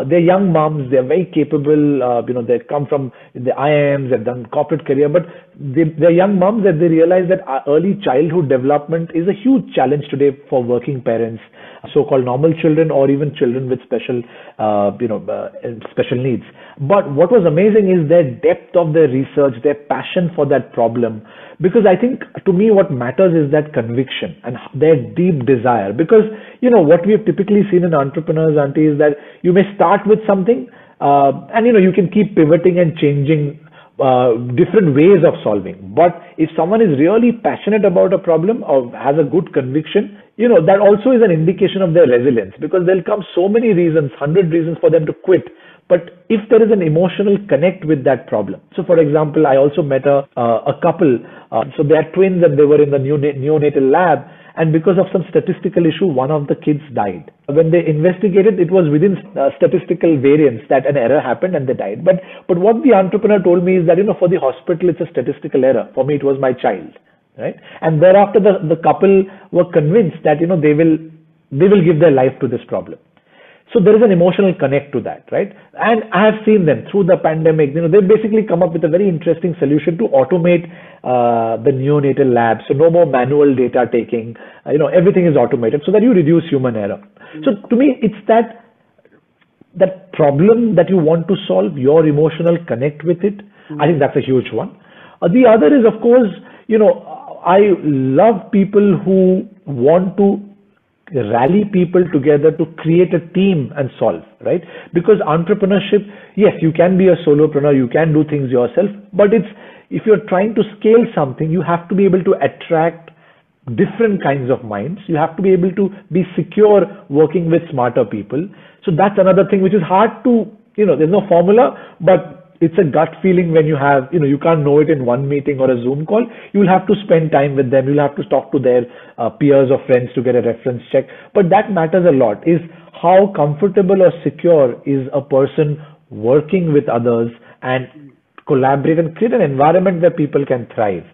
They're young moms. They're very capable. They come from the IIMs. They've done corporate career, but they're young moms that they realize that early childhood development is a huge challenge today for working parents, so-called normal children, or even children with special needs. But what was amazing is their depth of their research, their passion for that problem. Because I think, to me, what matters is that conviction and their deep desire. Because, what we have typically seen in entrepreneurs, Auntie, is that you may start with something, and, you can keep pivoting and changing different ways of solving. But if someone is really passionate about a problem or has a good conviction, that also is an indication of their resilience, because there'll come so many reasons, 100 reasons for them to quit. But if there is an emotional connect with that problem. So, for example, I also met a couple. So they are twins and they were in the neonatal lab. And because of some statistical issue, one of the kids died. When they investigated, it was within statistical variance that an error happened and they died. But what the entrepreneur told me is that, for the hospital, it's a statistical error. For me, it was my child. Right? And thereafter, the couple were convinced that, they will give their life to this problem. So there is an emotional connect to that, right? And I have seen them through the pandemic. They've basically come up with a very interesting solution to automate the neonatal lab. So no more manual data taking. Everything is automated so that you reduce human error. So to me, it's that problem that you want to solve, your emotional connect with it. I think that's a huge one. The other is, of course, I love people who want to rally people together to create a team and solve, right? Because entrepreneurship, yes, you can be a solopreneur, you can do things yourself, but if you're trying to scale something, you have to be able to attract different kinds of minds. You have to be able to be secure working with smarter people. So that's another thing which is hard to, there's no formula, but it's a gut feeling when you have, you can't know it in one meeting or a Zoom call. You'll have to spend time with them. You'll have to talk to their peers or friends to get a reference check. But that matters a lot, is how comfortable or secure is a person working with others and collaborate and create an environment where people can thrive.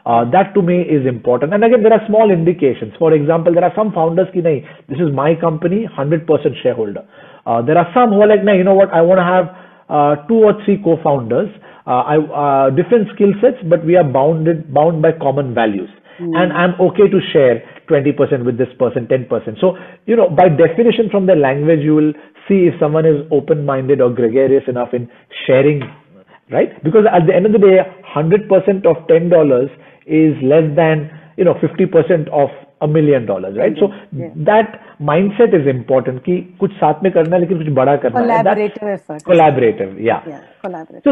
That to me is important. And again, there are small indications. For example, there are some founders ki nahi, this is my company, 100% shareholder. There are some who are like, no, you know what, I want to have 2 or 3 co-founders, different skill sets, but we are bound by common values. And I'm okay to share 20% with this person, 10%. So, by definition from the language, you will see if someone is open-minded or gregarious enough in sharing, right? Because at the end of the day, 100% of $10 is less than, 50% of $1 million, right? So that mindset is important कि कुछ साथ में करना है लेकिन कुछ बड़ा करना है. Collaborative effort. Collaborative, yeah. Collaborative.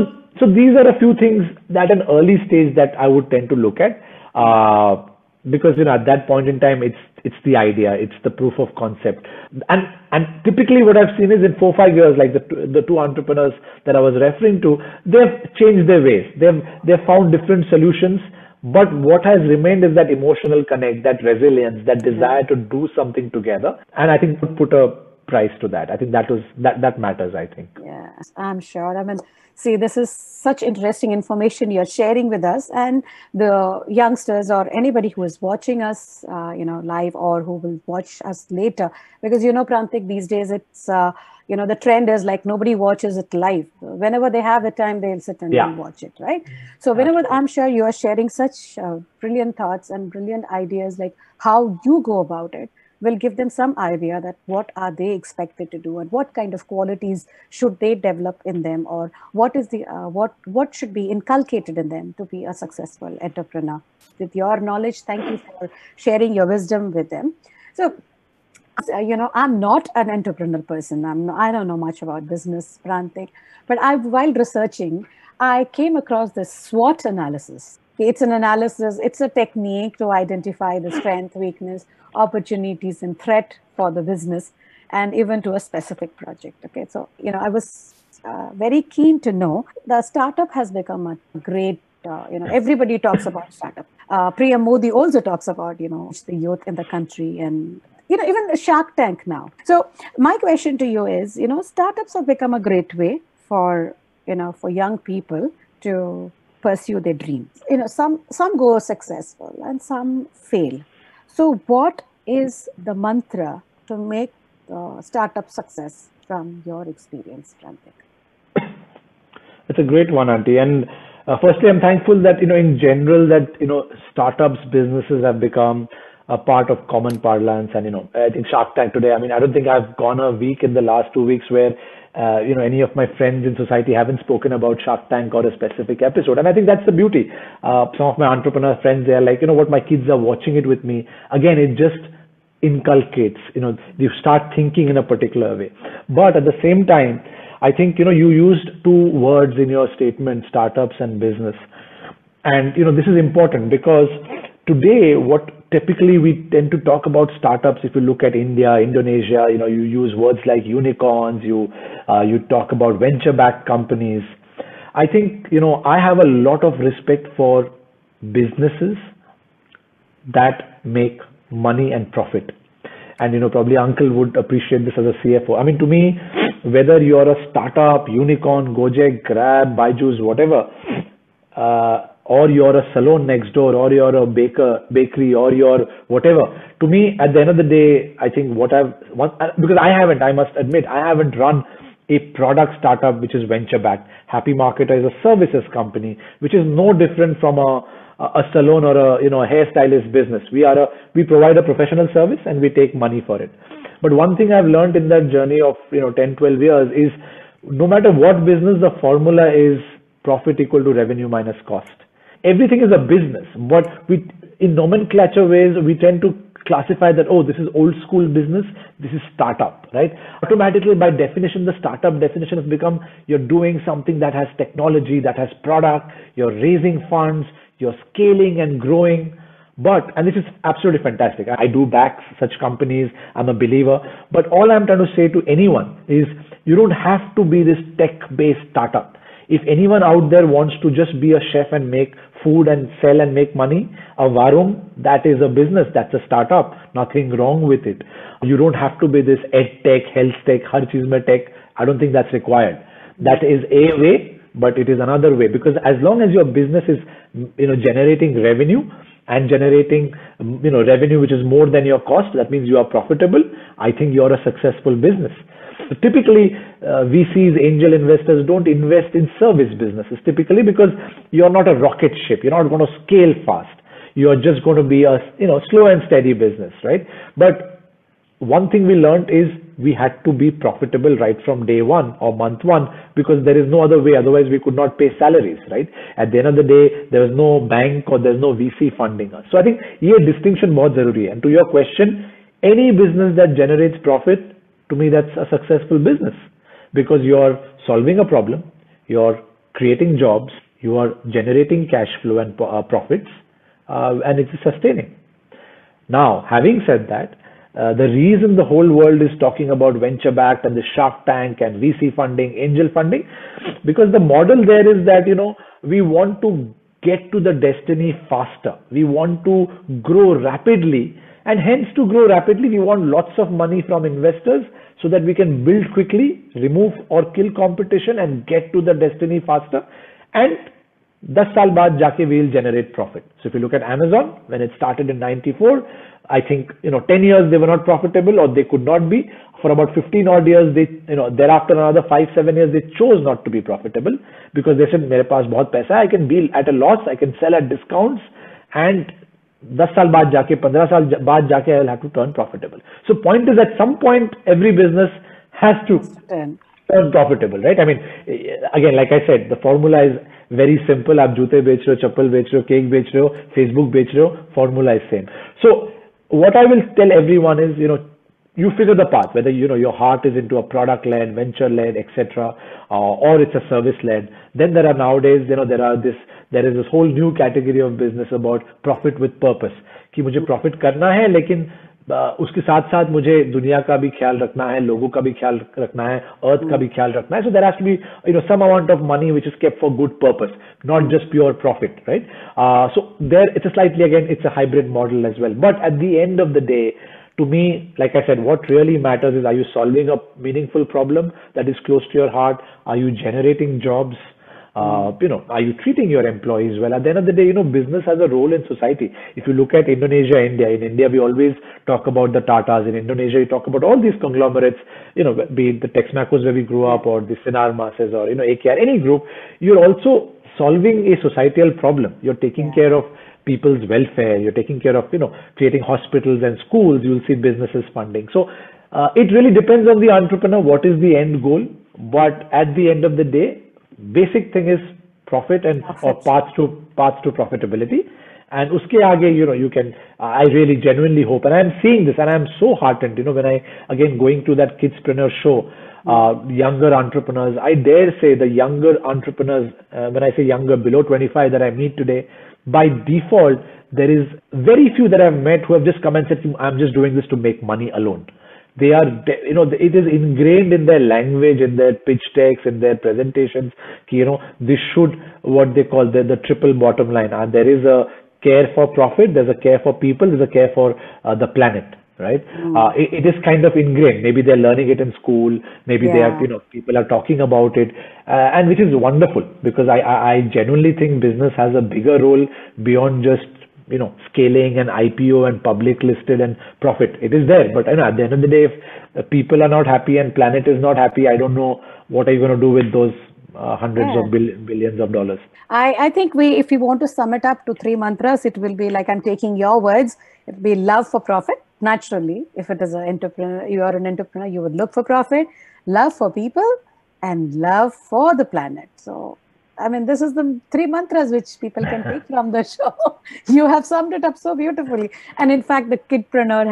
So these are a few things that an early stage that I would tend to look at, because at that point in time it's the idea, it's the proof of concept, and typically what I've seen is in 4-5 years, like the two entrepreneurs that I was referring to, they've changed their ways, they've found different solutions. But what has remained is that emotional connect, that resilience, that desire to do something together. And I think put a price to that. I think that matters, I think. Yes, I'm sure. I mean, see, this is such interesting information you're sharing with us, and the youngsters or anybody who is watching us, live or who will watch us later, because, Prantik, these days it's, the trend is like nobody watches it live. Whenever they have the time, they'll sit and they'll watch it, right? So whenever, I'm sure you are sharing such brilliant thoughts and brilliant ideas, like how you go about it, will give them some idea that what are they expected to do and what kind of qualities should they develop in them, or what is the what should be inculcated in them to be a successful entrepreneur. With your knowledge, thank you for sharing your wisdom with them. So, I'm not an entrepreneur person. I don't know much about business, Prantik, but while researching, I came across this SWOT analysis. It's an analysis, it's a technique to identify the strength, weakness, opportunities, and threat for the business, and even to a specific project. Okay, so, I was very keen to know, the startup has become a great, everybody talks about startup. Priya Modi also talks about, the youth in the country, and, even the Shark Tank now. So my question to you is, startups have become a great way for, for young people to pursue their dreams. Some go successful and some fail. So what is the mantra to make startup success from your experience, Prantik? It's a great one, Auntie. And firstly, I'm thankful that, in general, that, startups, businesses have become a part of common parlance. And, I think Shark Tank today, I mean, I don't think I've gone a week in the last 2 weeks where, any of my friends in society haven't spoken about Shark Tank or a specific episode. And I think that's the beauty. Some of my entrepreneur friends, they are like, what, my kids are watching it with me. Again, it just inculcates, you start thinking in a particular way. But at the same time, I think, you used two words in your statement, startups and business. And, this is important because today, what typically we tend to talk about startups, if you look at India, Indonesia, you use words like unicorns, you talk about venture-backed companies. I think, I have a lot of respect for businesses that make money and profit. And probably Uncle would appreciate this as a CFO. I mean, to me, whether you're a startup, unicorn, Gojek, Grab, Byju's, whatever, or you're a salon next door, or you're a bakery, or you're whatever. To me, at the end of the day, I think because I must admit, I haven't run a product startup which is venture backed. Happy Marketer is a services company, which is no different from a salon or a hairstylist business. We provide a professional service and we take money for it. But one thing I've learned in that journey of 10, 12 years is no matter what business, the formula is profit equal to revenue minus cost. Everything is a business, but in nomenclature ways, we tend to classify that, this is old school business, this is startup, right? Automatically, by definition, the startup definition has become you're doing something that has technology, that has product, you're raising funds, you're scaling and growing. And this is absolutely fantastic. I do back such companies. I'm a believer. But all I'm trying to say to anyone is you don't have to be this tech-based startup. If anyone out there wants to just be a chef and make food and sell and make money, a Varung, that is a business, that's a startup. Nothing wrong with it. You don't have to be this ed tech, health tech, har cheez mein tech. I don't think that's required. That is a way, but it is another way, because as long as your business is generating revenue and generating revenue which is more than your cost, that means you are profitable, I think you're a successful business. So typically, VCs, angel investors don't invest in service businesses typically because you're not a rocket ship. You're not going to scale fast. You're just going to be a slow and steady business, right? But one thing we learned is we had to be profitable right from day one or month one because there is no other way. Otherwise, we could not pay salaries, right? At the end of the day, there is no bank or there's no VC funding us. So I think ये distinction बहुत जरूरी है. And to your question, any business that generates profit, to me, that's a successful business because you're solving a problem, you're creating jobs, you are generating cash flow and profits, and it's sustaining. Now, having said that, the reason the whole world is talking about venture backed and the Shark Tank and VC funding, angel funding, because the model there is that, we want to get to the destiny faster. We want to grow rapidly. And hence, to grow rapidly, we want lots of money from investors so that we can build quickly, remove or kill competition and get to the destiny faster. And 10 saal baad jaake we'll generate profit. So if you look at Amazon, when it started in 94, I think, 10 years they were not profitable or they could not be. For about 15 odd years, they, thereafter another 5-7 years, they chose not to be profitable because they said, mere paas bahut paisa hai, I can be at a loss, I can sell at discounts, and 10 saal baad jaake, 15 saal baad jaake, I will have to turn profitable. So point is, at some point, every business has to turn profitable, right? I mean, again, like I said, the formula is very simple. आप जूते बेच रहे हो, चप्पल बेच रहे हो, cake बेच रहे हो, Facebook बेच रहे हो, formula is same. So what I will tell everyone is, you figure the path, whether, your heart is into a product-led, venture-led, etc., or it's a service-led. Then there are nowadays, there is this whole new category of business about profit with purpose. कि मुझे profit करना है, लेकिन उसके साथ साथ मुझे दुनिया का भी ख्याल रखना है, लोगों का भी ख्याल रखना है, अर्थ का भी ख्याल रखना है. So there has to be, some amount of money which is kept for good purpose, not just pure profit, right? So there, it's a slightly, again, it's a hybrid model as well. But at the end of the day, to me, like I said, what really matters is, are you solving a meaningful problem that is close to your heart? Are you generating jobs? Are you treating your employees well? At the end of the day, business has a role in society. If you look at Indonesia, India, in India, we always talk about the Tatas. In Indonesia, you talk about all these conglomerates, be it the Texmacos where we grew up or the Sinarmases or, AKR, any group, you're also solving a societal problem. You're taking Yeah. care of people's welfare. You're taking care of, creating hospitals and schools. You'll see businesses funding. So it really depends on the entrepreneur. What is the end goal? But at the end of the day, basic thing is profit and or Profit. paths to profitability. And uske aage, you can, I really genuinely hope, and I'm seeing this and I'm so heartened, when I, again, going to that Kidspreneur show, younger entrepreneurs, I dare say the younger entrepreneurs, when I say younger, below 25 that I meet today, by default, there is very few that I've met who have just come and said, I'm just doing this to make money alone. They are, it is ingrained in their language, in their pitch decks, in their presentations, this should, what they call the triple bottom line. There is a care for profit, there's a care for people, there's a care for the planet, right? It is kind of ingrained. Maybe they're learning it in school, maybe they are, Yeah. people are talking about it, and which is wonderful because I genuinely think business has a bigger role beyond just scaling and IPO and public listed and profit. It is there, but at the end of the day, if people are not happy and planet is not happy, I don't know what are you going to do with those hundreds Yeah. of billions of dollars. I think if we want to sum it up to three mantras, it will be like I'm taking your words. It will be love for profit. Naturally, if it is an entrepreneur, you are an entrepreneur, you would look for profit, love for people, and love for the planet. So, I mean, this is the three mantras which people can take from the show. You have summed it up so beautifully, and in fact, the kidpreneur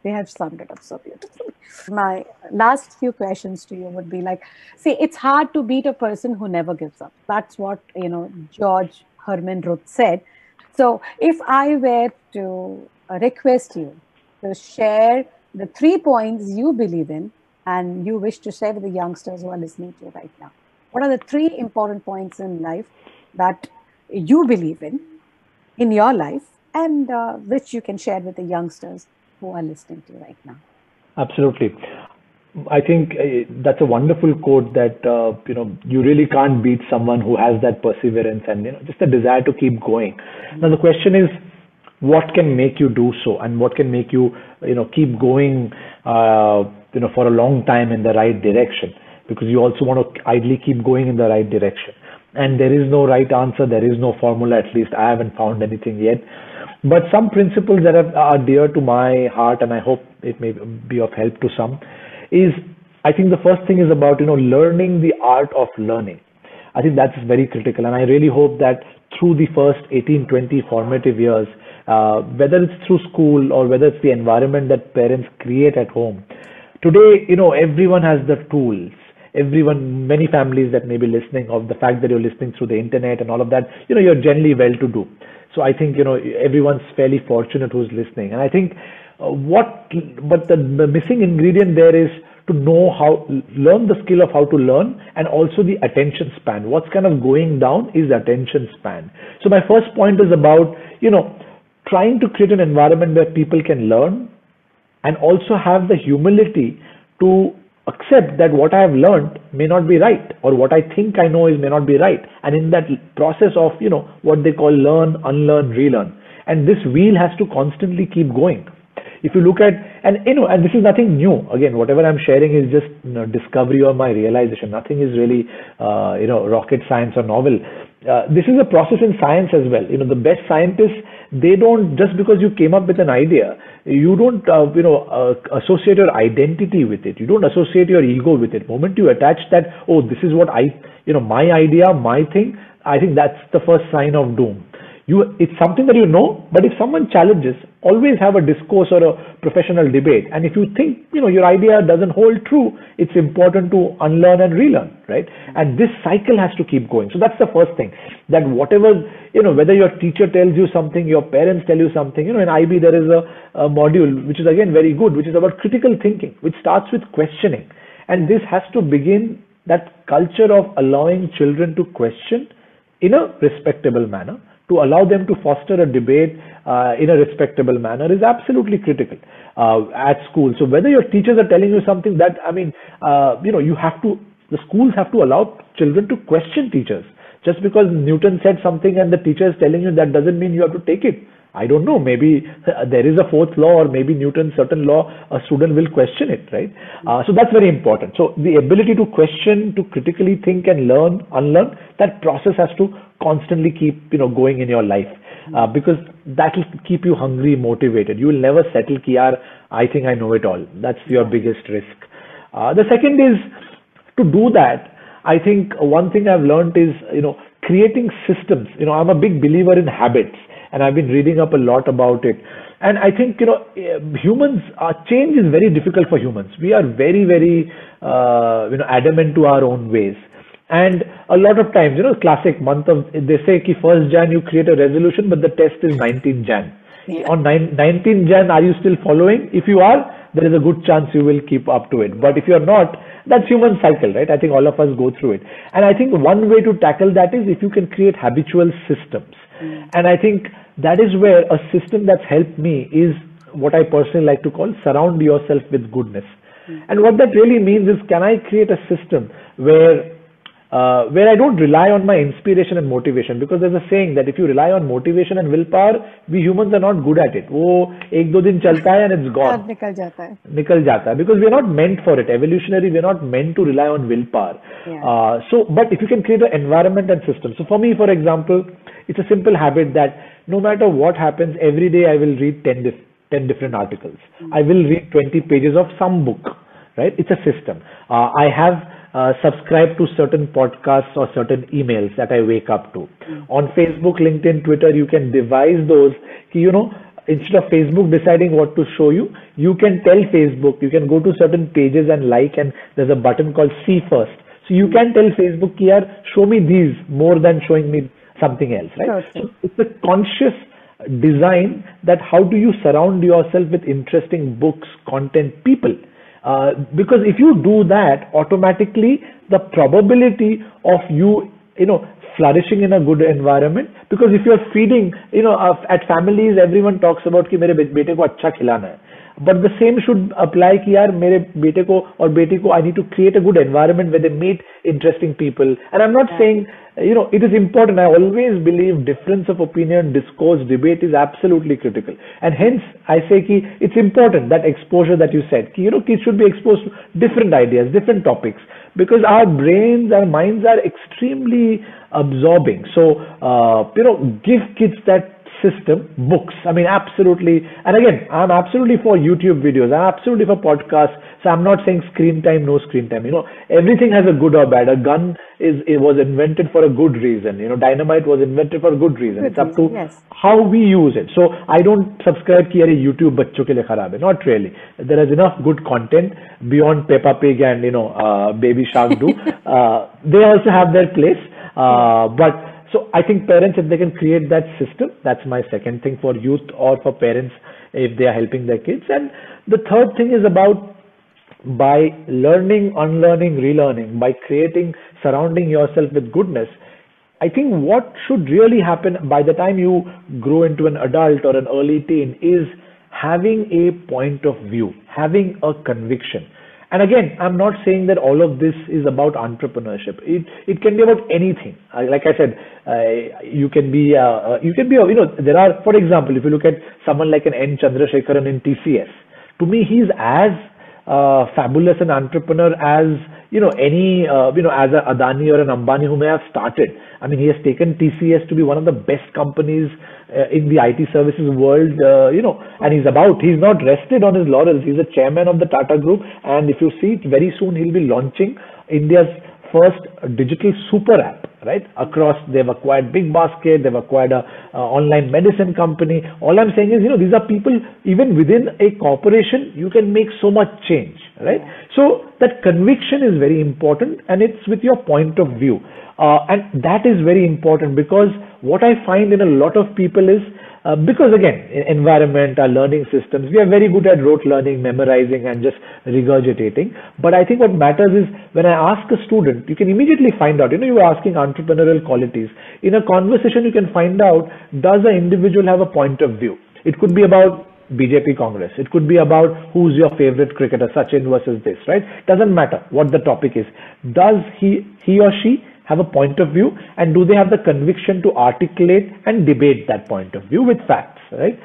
they have summed it up so beautifully. My last few questions to you would be like, see, it's hard to beat a person who never gives up. That's what George Herman Ruth said. So, if I were to request you to share the 3 points you believe in and you wish to share with the youngsters who are listening to you right now, what are the 3 important points in life that you believe in your life, and which you can share with the youngsters who are listening to you right now? Absolutely. I think that's a wonderful quote that you really can't beat someone who has that perseverance and just the desire to keep going. Now the question is, what can make you do so, and what can make you keep going for a long time in the right direction? Because you also want to ideally keep going in the right direction. And there is no right answer, there is no formula. At least I haven't found anything yet. But some principles that are dear to my heart, and I hope it may be of help to some, is I think the first thing is about learning the art of learning. I think that's very critical, and I really hope that through the first 18, 20 formative years, whether it's through school or whether it's the environment that parents create at home, today everyone has the tools. Everyone, many families that may be listening, of the fact that you're listening through the internet and all of that, you're generally well to do. So I think everyone's fairly fortunate who's listening. And I think but the missing ingredient there is to know how, learn the skill of how to learn, and also the attention span. What's kind of going down is the attention span. So my first point is about trying to create an environment where people can learn and also have the humility to accept that what I have learned may not be right, or what I think I know may not be right. And in that process of, what they call learn, unlearn, relearn. And this wheel has to constantly keep going. If you look at, and this is nothing new. Again, whatever I'm sharing is just discovery or my realization. Nothing is really, rocket science or novel. This is a process in science as well. The best scientists, they don't, just because you came up with an idea, you don't associate your identity with it. You don't associate your ego with it. The moment you attach that, oh, this is what my idea, my thing, I think that's the first sign of doom. It's something that but if someone challenges, always have a discourse or a professional debate. And if you think your idea doesn't hold true, it's important to unlearn and relearn, right? And this cycle has to keep going. So that's the first thing. That whatever whether your teacher tells you something, your parents tell you something. In IB there is a module which is again very good, which is about critical thinking, which starts with questioning. And this has to begin that culture of allowing children to question in a respectable manner, to allow them to foster a debate in a respectable manner is absolutely critical at school. So whether your teachers are telling you something that, you have to The schools have to allow children to question teachers. Just because Newton said something and the teacher is telling you, that doesn't mean you have to take it. I don't know, maybe there is a fourth law, or maybe Newton's certain law, a student will question it, right? So that's very important. So the ability to question, to critically think and learn, unlearn, that process has to constantly keep, going in your life, because that will keep you hungry, motivated. You will never settle ki yaar, I think I know it all. That's your biggest risk. The second is, to do that, I think one thing I've learned is, creating systems. I'm a big believer in habits, and I've been reading up a lot about it. And I think, humans, change is very difficult for humans. We are very, very, adamant to our own ways. And a lot of times, classic month of, they say ki 1st Jan you create a resolution, but the test is 19th Jan. Yeah. On 19th Jan, are you still following? If you are, there is a good chance you will keep up to it. But if you're not, that's human cycle, right? I think all of us go through it. And I think one way to tackle that is if you can create habitual systems. And I think that is where a system that's helped me is what I personally like to call surround yourself with goodness. And what that really means is, can I create a system where I don't rely on my inspiration and motivation? Because there's a saying that if you rely on motivation and willpower, we humans are not good at it. वो एक दो दिन चलता है and it's gone. निकल जाता है. Because we're not meant for it. Evolutionary, we're not meant to rely on willpower. Yeah. But if you can create an environment and system. So for me, for example, it's a simple habit that no matter what happens, every day I will read 10 different articles. I will read 20 pages of some book, right? It's a system. I have subscribe to certain podcasts or certain emails that I wake up to. On Facebook, LinkedIn, Twitter, you can devise those. Instead of Facebook deciding what to show you, you can tell Facebook, you can go to certain pages and like, and there's a button called see first. So you can tell Facebook, show me these more than showing me something else, right? Okay. So it's a conscious design that how do you surround yourself with interesting books, content, people. Because if you do that, automatically the probability of you, flourishing in a good environment, because if you're feeding, at families, everyone talks about कि मेरे बेटे को अच्छा खिलाना है. But the same should apply कि यार मेरे बेटे को और बेटी को, I need to create a good environment where they meet interesting people. And I'm not saying, it is important. I always believe difference of opinion, discourse, debate is absolutely critical. And hence, I say कि it's important, that exposure that you said, कि, kids should be exposed to different ideas, different topics, because our brains, our minds are extremely absorbing. So, give kids that system, books. I mean, absolutely. And again, I'm absolutely for YouTube videos. I'm absolutely for podcasts. So I'm not saying screen time, no screen time. Everything has a good or bad. A gun it was invented for a good reason. Dynamite was invented for a good reason. It's up to how we use it. So I don't subscribe कि YouTube बच्चों के लिए खराब है. Not really. There is enough good content beyond Peppa Pig and Baby Shark do. They also have their place. So I think parents, if they can create that system, that's my second thing for youth or for parents if they are helping their kids. And the third thing is about, by learning, unlearning, relearning, by surrounding yourself with goodness, I think what should really happen by the time you grow into an adult or an early teen is having a point of view, having a conviction. And again, I'm not saying that all of this is about entrepreneurship. It can be about anything. Like I said, you can be, there are, for example, if you look at someone like an N. Chandrasekharan in TCS, to me, he's as fabulous an entrepreneur as, any, as a Adani or an Ambani who may have started. I mean, he has taken TCS to be one of the best companies in the IT services world, and he's not rested on his laurels. He's a chairman of the Tata Group. And if you see, very soon he'll be launching India's first digital super app, right? Across, they've acquired Big Basket, they've acquired a online medicine company. All I'm saying is, these are people, even within a corporation, you can make so much change, right? So that conviction is very important, and it's with your point of view. And that is very important, because what I find in a lot of people is, because again, environment, our learning systems, we are very good at rote learning, memorizing and just regurgitating. But I think what matters is when I ask a student, you can immediately find out, you were asking entrepreneurial qualities. In a conversation, you can find out, does an individual have a point of view? It could be about BJP Congress. It could be about who's your favorite cricketer, Sachin versus this, right? Doesn't matter what the topic is. Does he or she have a point of view, and do they have the conviction to articulate and debate that point of view with facts, right?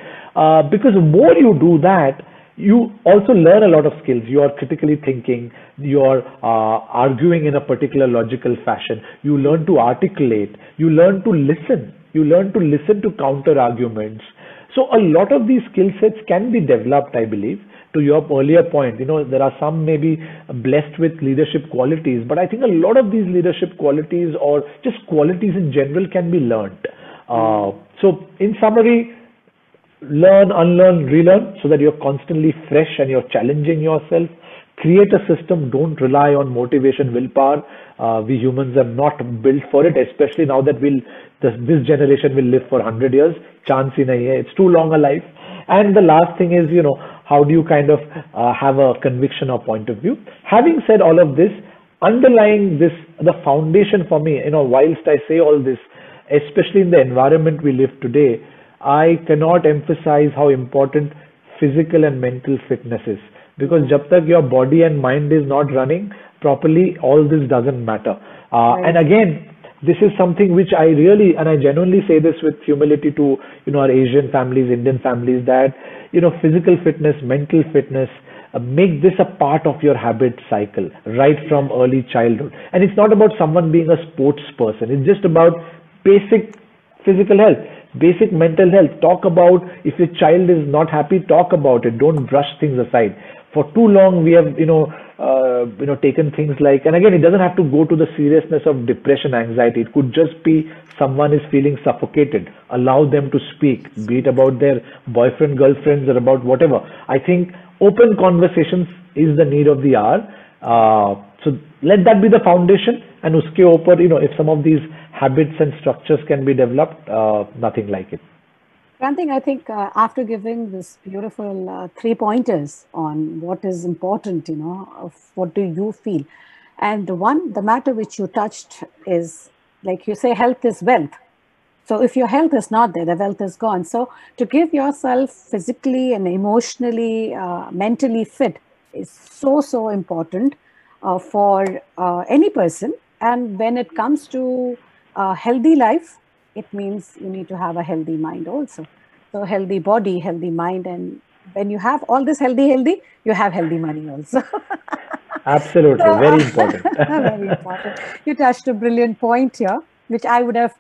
Because the more you do that, you also learn a lot of skills. You are critically thinking, you're arguing in a particular logical fashion, you learn to articulate, you learn to listen, to counter arguments. So a lot of these skill sets can be developed, I believe. To your earlier point, there are some maybe blessed with leadership qualities, but I think a lot of these leadership qualities or just qualities in general can be learned. So in summary, learn, unlearn, relearn, so that you're constantly fresh and you're challenging yourself. Create a system. Don't rely on motivation, willpower. We humans are not built for it, especially now that this generation will live for 100 years. Chance hi nahi hai. It's too long a life. And the last thing is, how do you kind of have a conviction or point of view? Having said all of this, underlying this, the foundation for me, whilst I say all this, especially in the environment we live today, I cannot emphasize how important physical and mental fitness is. Because jab tak your body and mind is not running properly, all this doesn't matter. And again, this is something which I really, and I genuinely say this with humility to, our Asian families, Indian families, that, physical fitness, mental fitness, make this a part of your habit cycle right from early childhood. And it's not about someone being a sports person. It's just about basic physical health, basic mental health. Talk about, if your child is not happy, talk about it. Don't brush things aside. For too long, we have, taken things like, and again, it doesn't have to go to the seriousness of depression, anxiety. It could just be someone is feeling suffocated. Allow them to speak, be it about their boyfriend, girlfriends, or about whatever. I think open conversations is the need of the hour. So let that be the foundation, and uske upar, if some of these habits and structures can be developed, nothing like it. Prantik, I think after giving this beautiful 3 pointers on what is important, of what do you feel, and the matter which you touched is, like you say, health is wealth. So if your health is not there, the wealth is gone. So to give yourself physically and emotionally, mentally fit is so important for any person. And when it comes to healthy life, it means you need to have a healthy mind also. So healthy body, healthy mind, and when you have all this healthy, you have healthy money also. Absolutely, So, very important. very important. You touched a brilliant point here, which I would have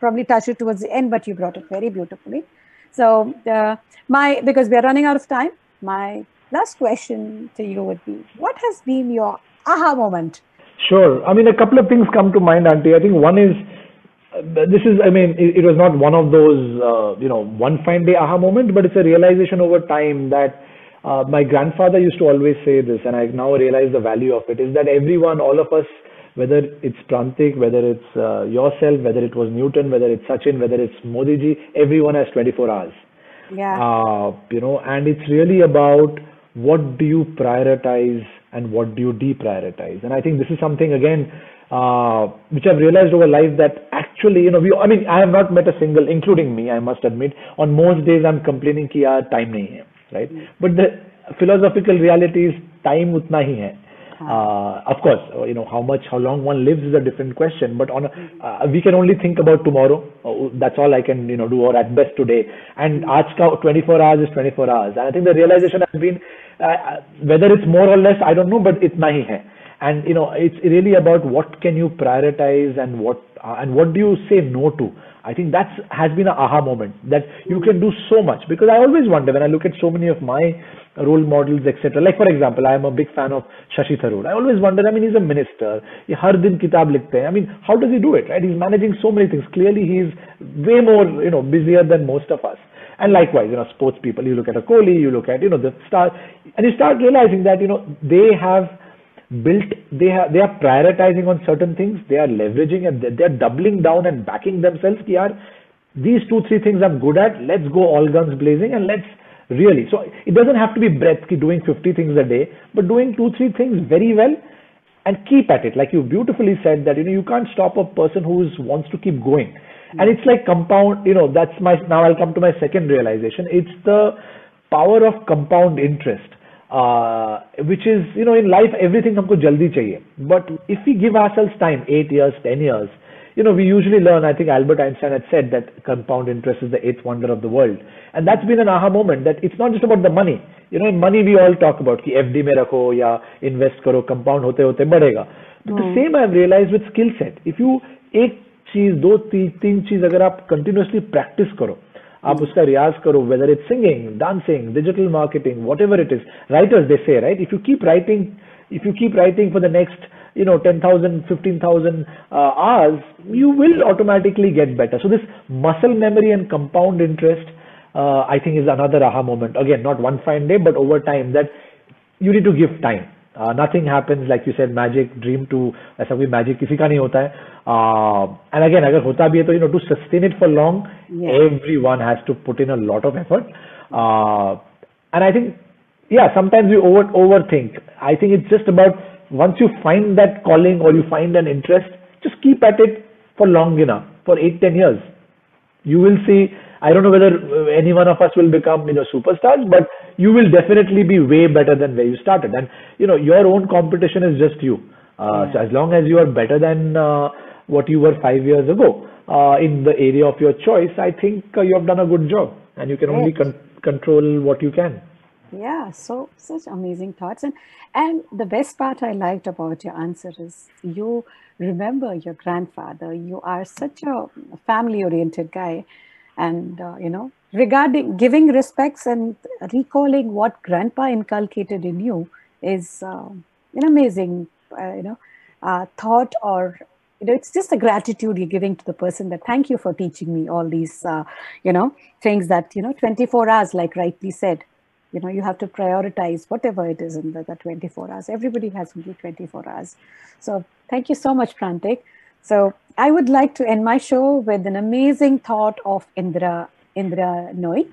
probably touched it towards the end, but you brought it very beautifully. So because we are running out of time, my last question to you would be, what has been your aha moment? Sure. I mean, a couple of things come to mind, Auntie. I think one is, it was not one of those, one fine day aha moment, but it's a realization over time that my grandfather used to always say this, and I now realize the value of it, is that everyone, all of us, whether it's Prantik, whether it's yourself, whether it was Newton, whether it's Sachin, whether it's Modi ji, everyone has 24 hours. Yeah. And it's really about what do you prioritize and what do you deprioritize. And I think this is something, again, which I've realized over life, that actually, I have not met a single, including me, I must admit, on most days I'm complaining ki yaar time nahi hai, right? But the philosophical reality is time utna hi hai. Of course, how long one lives is a different question, but we can only think about tomorrow. That's all I can, do, or at best today. And aaj ka 24 hours is 24 hours. And I think the realization has been, whether it's more or less, I don't know, but itna hi hai. And it's really about what can you prioritize and what do you say no to. I think that has been an aha moment, that you can do so much. Because I always wonder, when I look at so many of my role models, etc. Like, for example, I am a big fan of Shashi Tharoor. I always wonder, he's a minister. He har din kitab likhte hain. How does he do it, right? He's managing so many things. Clearly, he's way more, busier than most of us. And likewise, sports people, you look at a Kohli, you look at, the star, and you start realizing that, they have built, they are prioritizing on certain things, they are leveraging, and they are doubling down and backing themselves. These 2-3 things I'm good at, let's go all guns blazing, and let's really, so it doesn't have to be breadth, doing 50 things a day, but doing 2-3 things very well and keep at it. Like you beautifully said, that you can't stop a person who wants to keep going. And it's like compound, now I'll come to my second realization. It's the power of compound interest, which is, in life, everything हमको जल्दी चाहिए. But if we give ourselves time, 8 years, 10 years, we usually learn, I think Albert Einstein had said that compound interest is the eighth wonder of the world. And that's been an aha moment, that it's not just about the money. In money we all talk about कि FD में रखो या invest करो, compound होते होते बढ़ेगा. But the same I've realized with skill set. If you एक चीज, दो, तीन चीज अगर आप continuously practice करो, आप उसका रियाज करो, whether it's singing, dancing, digital marketing, whatever it is. Writers, they say, right? If you keep writing for the next 10,000, 15,000 hours, you will automatically get better. So this muscle memory and compound interest, I think, is another aha moment. Again, not one fine day, but over time, that you need to give time. Nothing happens, like you said, magic, dream to, ऐसा कोई magic किसी का नहीं होता है. And again, अगर होता भी है तो, to sustain it for long, everyone has to put in a lot of effort. And I think, sometimes we overthink. I think it's just about, once you find that calling or you find an interest, just keep at it for long enough, for 8-10 years. You will see, I don't know whether any one of us will become, superstars, but you will definitely be way better than where you started. And, your own competition is just you. So as long as you are better than what you were 5 years ago in the area of your choice, I think you have done a good job, and you can only control what you can. Yeah, so such amazing thoughts. And the best part I liked about your answer is you remember your grandfather. You are such a family-oriented guy. And, regarding giving respects and recalling what grandpa inculcated in you is an amazing, thought, or, it's just a gratitude you're giving to the person, that thank you for teaching me all these, things that, 24 hours, like rightly said. You have to prioritize whatever it is in the 24 hours. Everybody has only 24 hours. So thank you so much, Prantik. So I would like to end my show with an amazing thought of Indra Nooyi.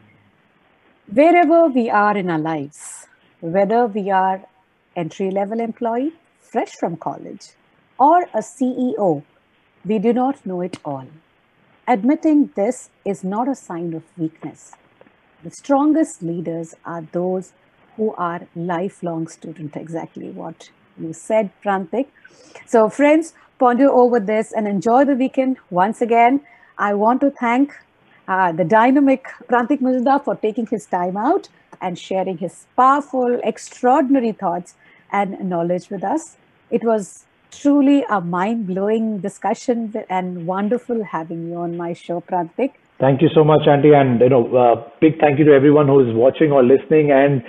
Wherever we are in our lives, whether we are entry-level employee, fresh from college, or a CEO, we do not know it all. Admitting this is not a sign of weakness. The strongest leaders are those who are lifelong students, exactly what you said, Prantik. So friends, ponder over this and enjoy the weekend. Once again, I want to thank the dynamic Prantik Mazumdar for taking his time out and sharing his powerful, extraordinary thoughts and knowledge with us. It was truly a mind-blowing discussion and wonderful having you on my show, Prantik. Thank you so much, Auntie, and big thank you to everyone who is watching or listening. And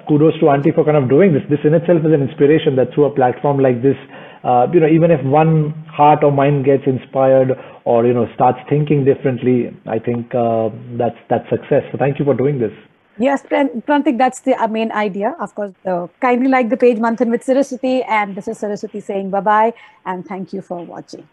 kudos to Auntie for kind of doing this. This in itself is an inspiration, that through a platform like this, even if one heart or mind gets inspired or starts thinking differently, I think that's success. So thank you for doing this. Yes, Prantik, that's the main idea. Of course, kindly like the page Manthan with Saraswathi, and this is Saraswathi saying bye-bye and thank you for watching.